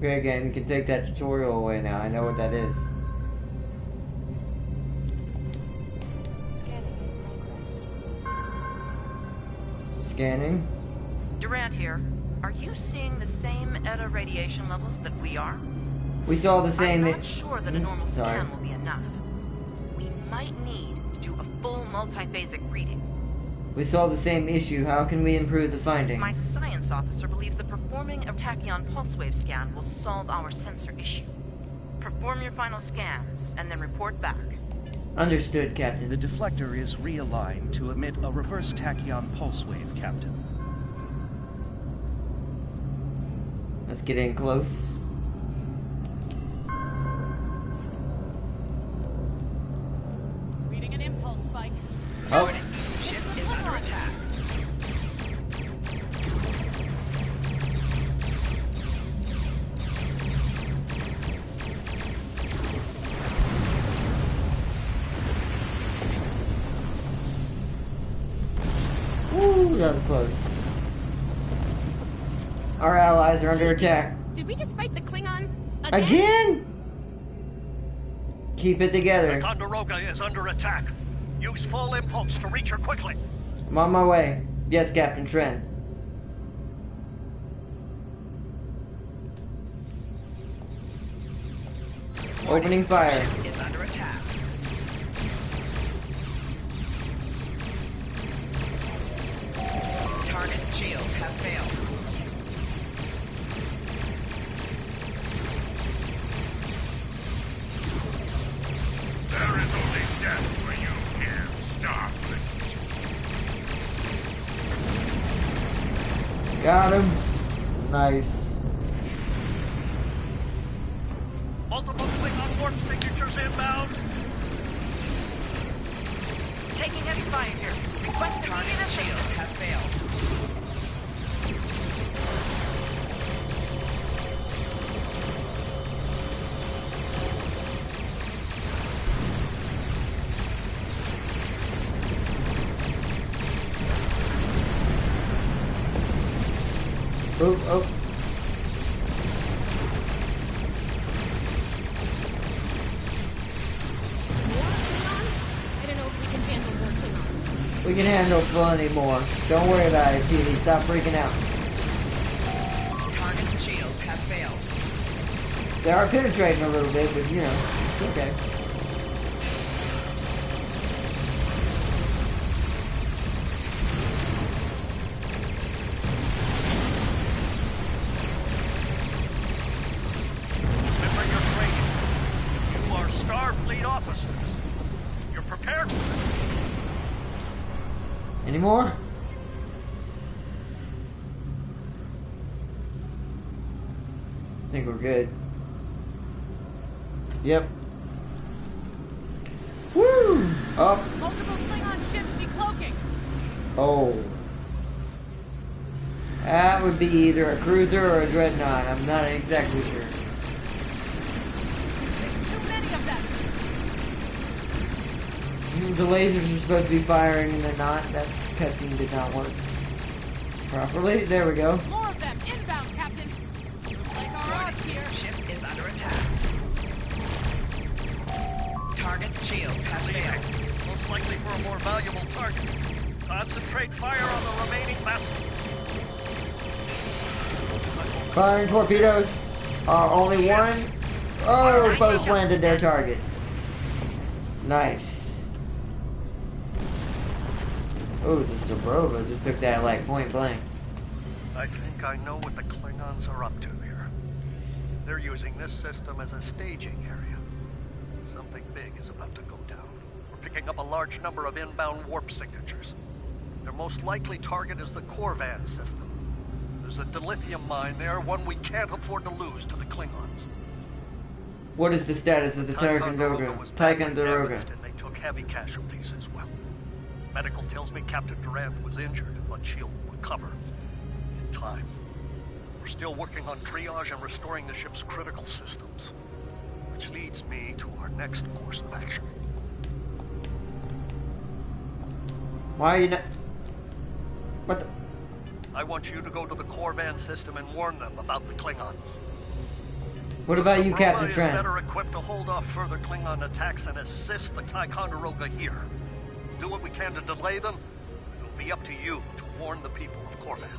Speaker 1: Okay, game, you can take that tutorial away now. I know what that is. Scanning.
Speaker 3: Durant here. Are you seeing the same ETA radiation levels that we are?
Speaker 1: We saw the same.
Speaker 3: I'm not sure that a normal
Speaker 1: Sorry.
Speaker 3: scan will be enough. We might need to do a full multiphasic reading.
Speaker 1: We saw the same issue. How can we improve the finding?
Speaker 3: My science officer believes that performing a tachyon pulse wave scan will solve our sensor issue. Perform your final scans, and then report back.
Speaker 1: Understood, Captain.
Speaker 14: The deflector is realigned to emit a reverse tachyon pulse wave, Captain.
Speaker 1: Let's get in close.
Speaker 9: Reading an impulse spike.
Speaker 1: Oh.
Speaker 13: Ship is under attack.
Speaker 1: Woo, that was close. Our allies are under attack.
Speaker 2: Did we just fight the Klingons
Speaker 1: Again? Keep it together.
Speaker 15: Ticonderoga is under attack. Use full impulse to reach her quickly.
Speaker 1: I'm on my way. Yes, Captain Trent. Opening fire.
Speaker 13: Is under attack. Target's shields have failed.
Speaker 6: There is only death for you here, Starfleet.
Speaker 1: Got him. Nice.
Speaker 15: Multiple Klingon warp signatures inbound.
Speaker 3: Taking heavy fire here. Request
Speaker 13: Target's shields have failed.
Speaker 1: Oh, oh.
Speaker 2: I don't know if we can handle more Klingons.
Speaker 1: We can handle plenty more. Don't worry about it, Petey. Stop freaking out.
Speaker 13: Target's shields have failed.
Speaker 1: They are penetrating a little bit, but you know, it's okay.
Speaker 15: Remember your training. You are Starfleet officers. You're prepared for this.
Speaker 1: Any more? I think we're good. Yep. Woo! Up.
Speaker 9: Multiple Klingon ships decloaking.
Speaker 1: Oh. That would be either a cruiser or a dreadnought. I'm not exactly sure.
Speaker 9: There's too many of them.
Speaker 1: The lasers are supposed to be firing and they're not. That cutscene did not work properly. There we go.
Speaker 9: More of them inbound, Captain. Looks like our odds here.
Speaker 13: Ship is under attack. Target's shields have failed.
Speaker 15: Most likely for a more valuable target. Concentrate fire on the remaining vessels.
Speaker 1: Firing torpedoes. Only one. Oh, both landed their target. Nice. Oh, the Zabrova just took that like point blank.
Speaker 15: I think I know what the Klingons are up to here. They're using this system as a staging area. Something big is about to go down. We're picking up a large number of inbound warp signatures. Their most likely target is the Corvan system. There's a dilithium mine there, one we can't afford to lose to the Klingons.
Speaker 1: What is the status of the Ticonderoga? Ticonderoga.
Speaker 15: And they took heavy casualties as well. Medical tells me Captain Durant was injured, but she'll recover in time. We're still working on triage and restoring the ship's critical systems. Which leads me to our next course of action.
Speaker 1: Why are you not... What the...
Speaker 15: I want you to go to the Corvan system and warn them about the Klingons.
Speaker 1: What about you, Captain
Speaker 15: is
Speaker 1: Trent?
Speaker 15: better equipped to hold off further Klingon attacks and assist the Ticonderoga here. Do what we can to delay them. It'll be up to you to warn the people of Corvan.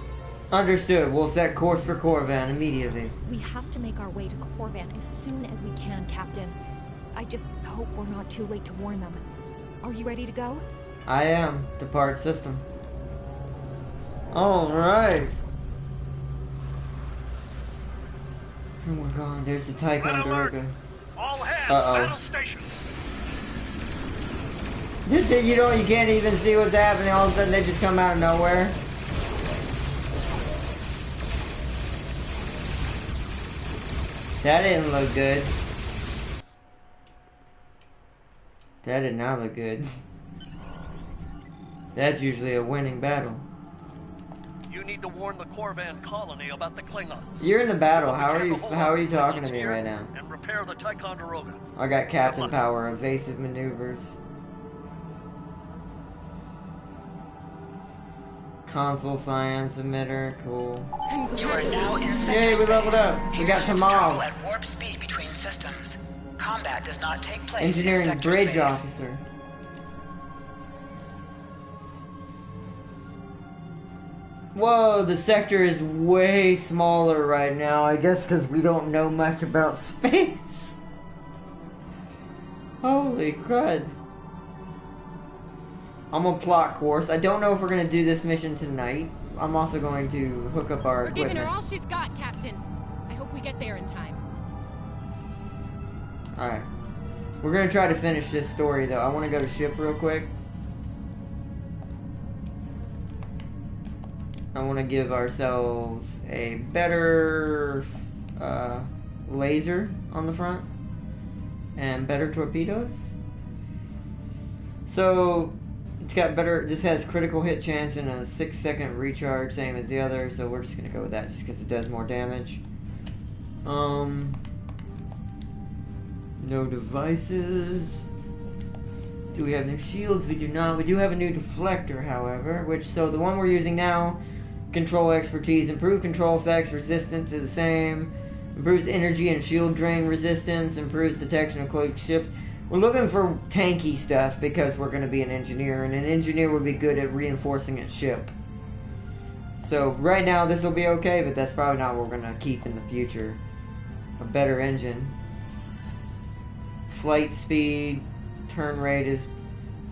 Speaker 1: Understood. We'll set course for Corvan immediately.
Speaker 16: We have to make our way to Corvan as soon as we can, Captain. I just hope we're not too late to warn them. Are you ready to go?
Speaker 1: I am. Depart system. Alright. Oh my god, there's the Ticonderoga.
Speaker 15: All hands,
Speaker 1: battle
Speaker 15: stations.
Speaker 1: You know, you can't even see what's happening. All of a sudden they just come out of nowhere. That didn't look good. That did not look good. That's usually a winning battle.
Speaker 15: You need to warn the Corvan colony about the Klingons.
Speaker 1: You're in the battle. How are you talking to me right now?
Speaker 15: And repair the Ticonderoga.
Speaker 1: I got Captain Power, evasive maneuvers. Console science emitter, cool.
Speaker 17: You are now in sector
Speaker 1: Yay, we leveled
Speaker 17: space.
Speaker 1: up. We got
Speaker 17: Travel
Speaker 1: Tamals.
Speaker 17: at warp speed between systems. Combat does not take place in
Speaker 1: Engineering
Speaker 17: sector
Speaker 1: bridge
Speaker 17: space.
Speaker 1: officer. Whoa, the sector is way smaller right now. I guess because we don't know much about space. Holy crud. I'm on plot course. I don't know if we're going to do this mission tonight. I'm also going to hook up our
Speaker 2: We're giving her
Speaker 1: equipment.
Speaker 2: all she's got, Captain. I hope we get there in time.
Speaker 1: Alright. We're going to try to finish this story, though. I want to go to ship real quick. I want to give ourselves a better laser on the front. And better torpedoes. So, it's got better, this has critical hit chance and a 6-second recharge, same as the other, so we're just going to go with that just because it does more damage. No devices. Do we have new shields? We do not. We do have a new deflector, however, so the one we're using now, control expertise, improved control effects, resistance is the same, improves energy and shield drain resistance, improves detection of cloaked ships. We're looking for tanky stuff because we're going to be an engineer, and an engineer would be good at reinforcing its ship. So right now this will be okay, but that's probably not what we're going to keep in the future. A better engine. Flight speed, turn rate is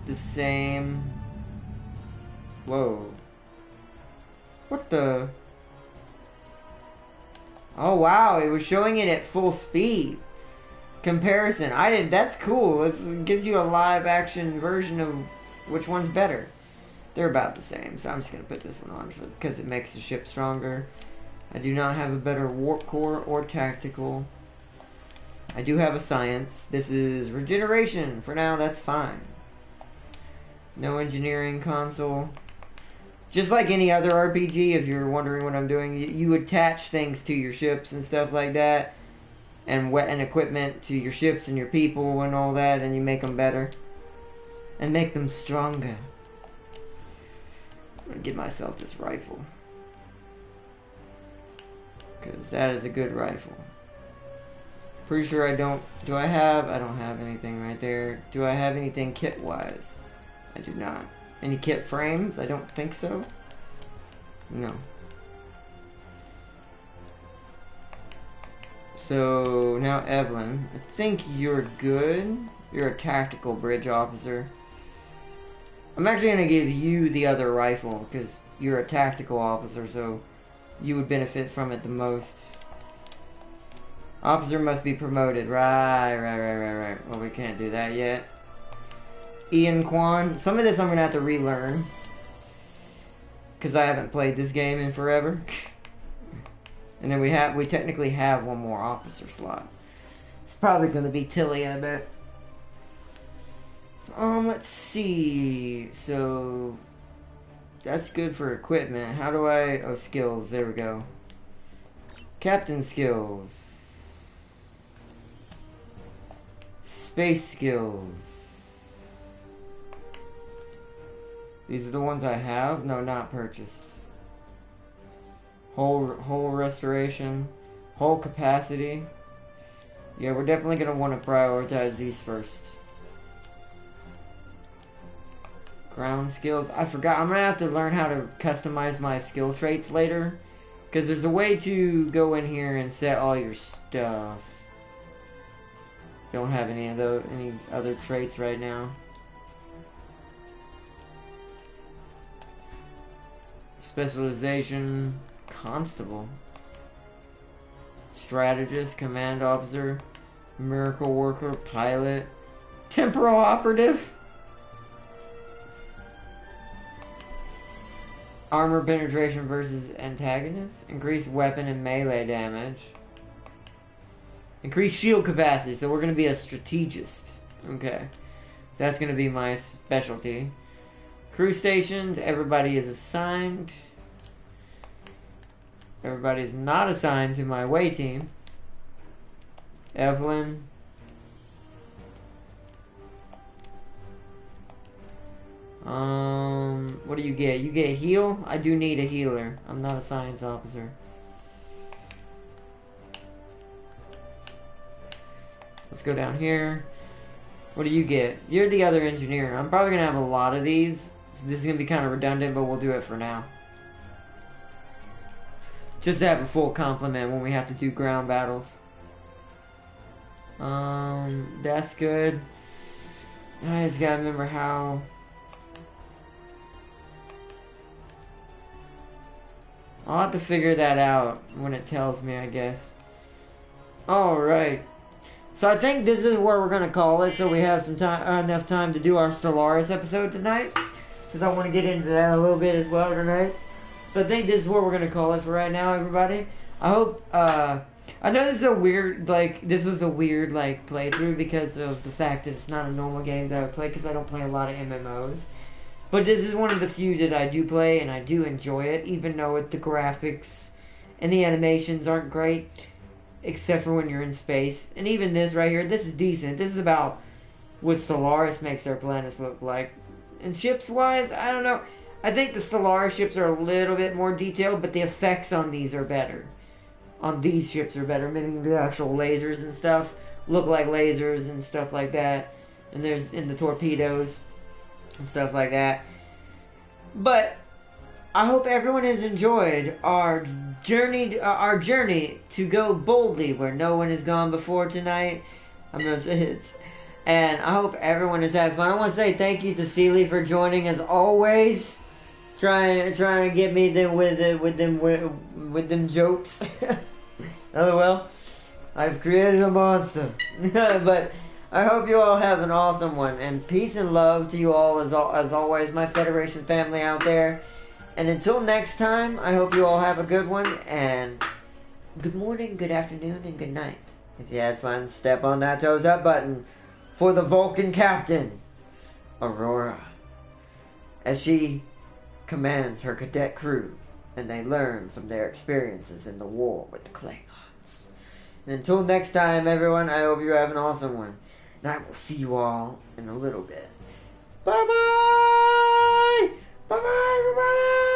Speaker 1: the same. Whoa. What the? Oh wow, it was showing it at full speed. Comparison. That's cool. It gives you a live action version of which one's better. They're about the same, so I'm just going to put this one on because it makes the ship stronger. I do not have a better warp core or tactical. I do have a science. This is regeneration. For now, that's fine. No engineering console. Just like any other RPG, if you're wondering what I'm doing, you attach things to your ships and stuff like that. And equipment to your ships and your people and all that, and you make them better. And make them stronger. I'm going to give myself this rifle. Because that is a good rifle. Pretty sure I don't... I don't have anything right there. Do I have anything kit-wise? I do not. Any kit frames? I don't think so. No. So, now Evelyn. I think you're good. You're a tactical bridge officer. I'm actually going to give you the other rifle, because you're a tactical officer, so you would benefit from it the most. Officer must be promoted. Right. Well, we can't do that yet. Ian Kwan. Some of this I'm going to have to relearn. Because I haven't played this game in forever. And then we technically have one more officer slot. It's probably going to be Tilly, I bet. Let's see. So, that's good for equipment. How do I... Oh, skills. There we go. Captain skills. Space skills. These are the ones I have? No, not purchased. Hull restoration. Hull capacity. Yeah, we're definitely going to want to prioritize these first. Ground skills. I forgot. I'm going to have to learn how to customize my skill traits later. Because there's a way to go in here and set all your stuff. Don't have any other traits right now. Specialization. Constable. Strategist. Command officer. Miracle worker. Pilot. Temporal operative. Armor penetration versus antagonist. Increased weapon and melee damage. Increased shield capacity. So we're going to be a strategist. Okay. That's going to be my specialty. Crew stations. Everybody is assigned. Everybody is not assigned to my away team. Evelyn. What do you get? You get heal? I do need a healer. I'm not a science officer. Let's go down here. What do you get? You're the other engineer. I'm probably going to have a lot of these. So this is going to be kind of redundant, but we'll do it for now. Just to have a full complement when we have to do ground battles. That's good. I just gotta remember how... I'll have to figure that out when it tells me, I guess. Alright. So I think this is where we're gonna call it, so we have some time, enough time to do our Stellaris episode tonight. Because I want to get into that a little bit as well tonight. So I think this is what we're gonna call it for right now, everybody. I hope, I know this is a weird, this was a weird, playthrough because of the fact that it's not a normal game that I play, because I don't play a lot of MMOs. But this is one of the few that I do play, and I do enjoy it, even though the graphics and the animations aren't great, except for when you're in space. And even this right here, this is decent. This is about what Stellaris makes their planets look like. And ships-wise, I don't know. I think the Stellaris ships are a little bit more detailed, but the effects on these are better. On these ships are better, meaning the actual lasers and stuff look like lasers and stuff like that. And there's in the torpedoes and stuff like that. But I hope everyone has enjoyed our journey to go boldly where no one has gone before tonight. And I hope everyone has had fun. I want to say thank you to Seeley for joining as always, trying to get me with them jokes. Oh well, I've created a monster. But I hope you all have an awesome one, and peace and love to you all as always, my Federation family out there. And until next time, I hope you all have a good one, and good morning, good afternoon, and good night. If you had fun, step on that toes up button for the Vulcan captain, Aurora, as she commands her cadet crew, and they learn from their experiences in the war with the Klingons. And until next time, everyone, I hope you have an awesome one. And I will see you all in a little bit. Bye-bye! Bye-bye, everybody!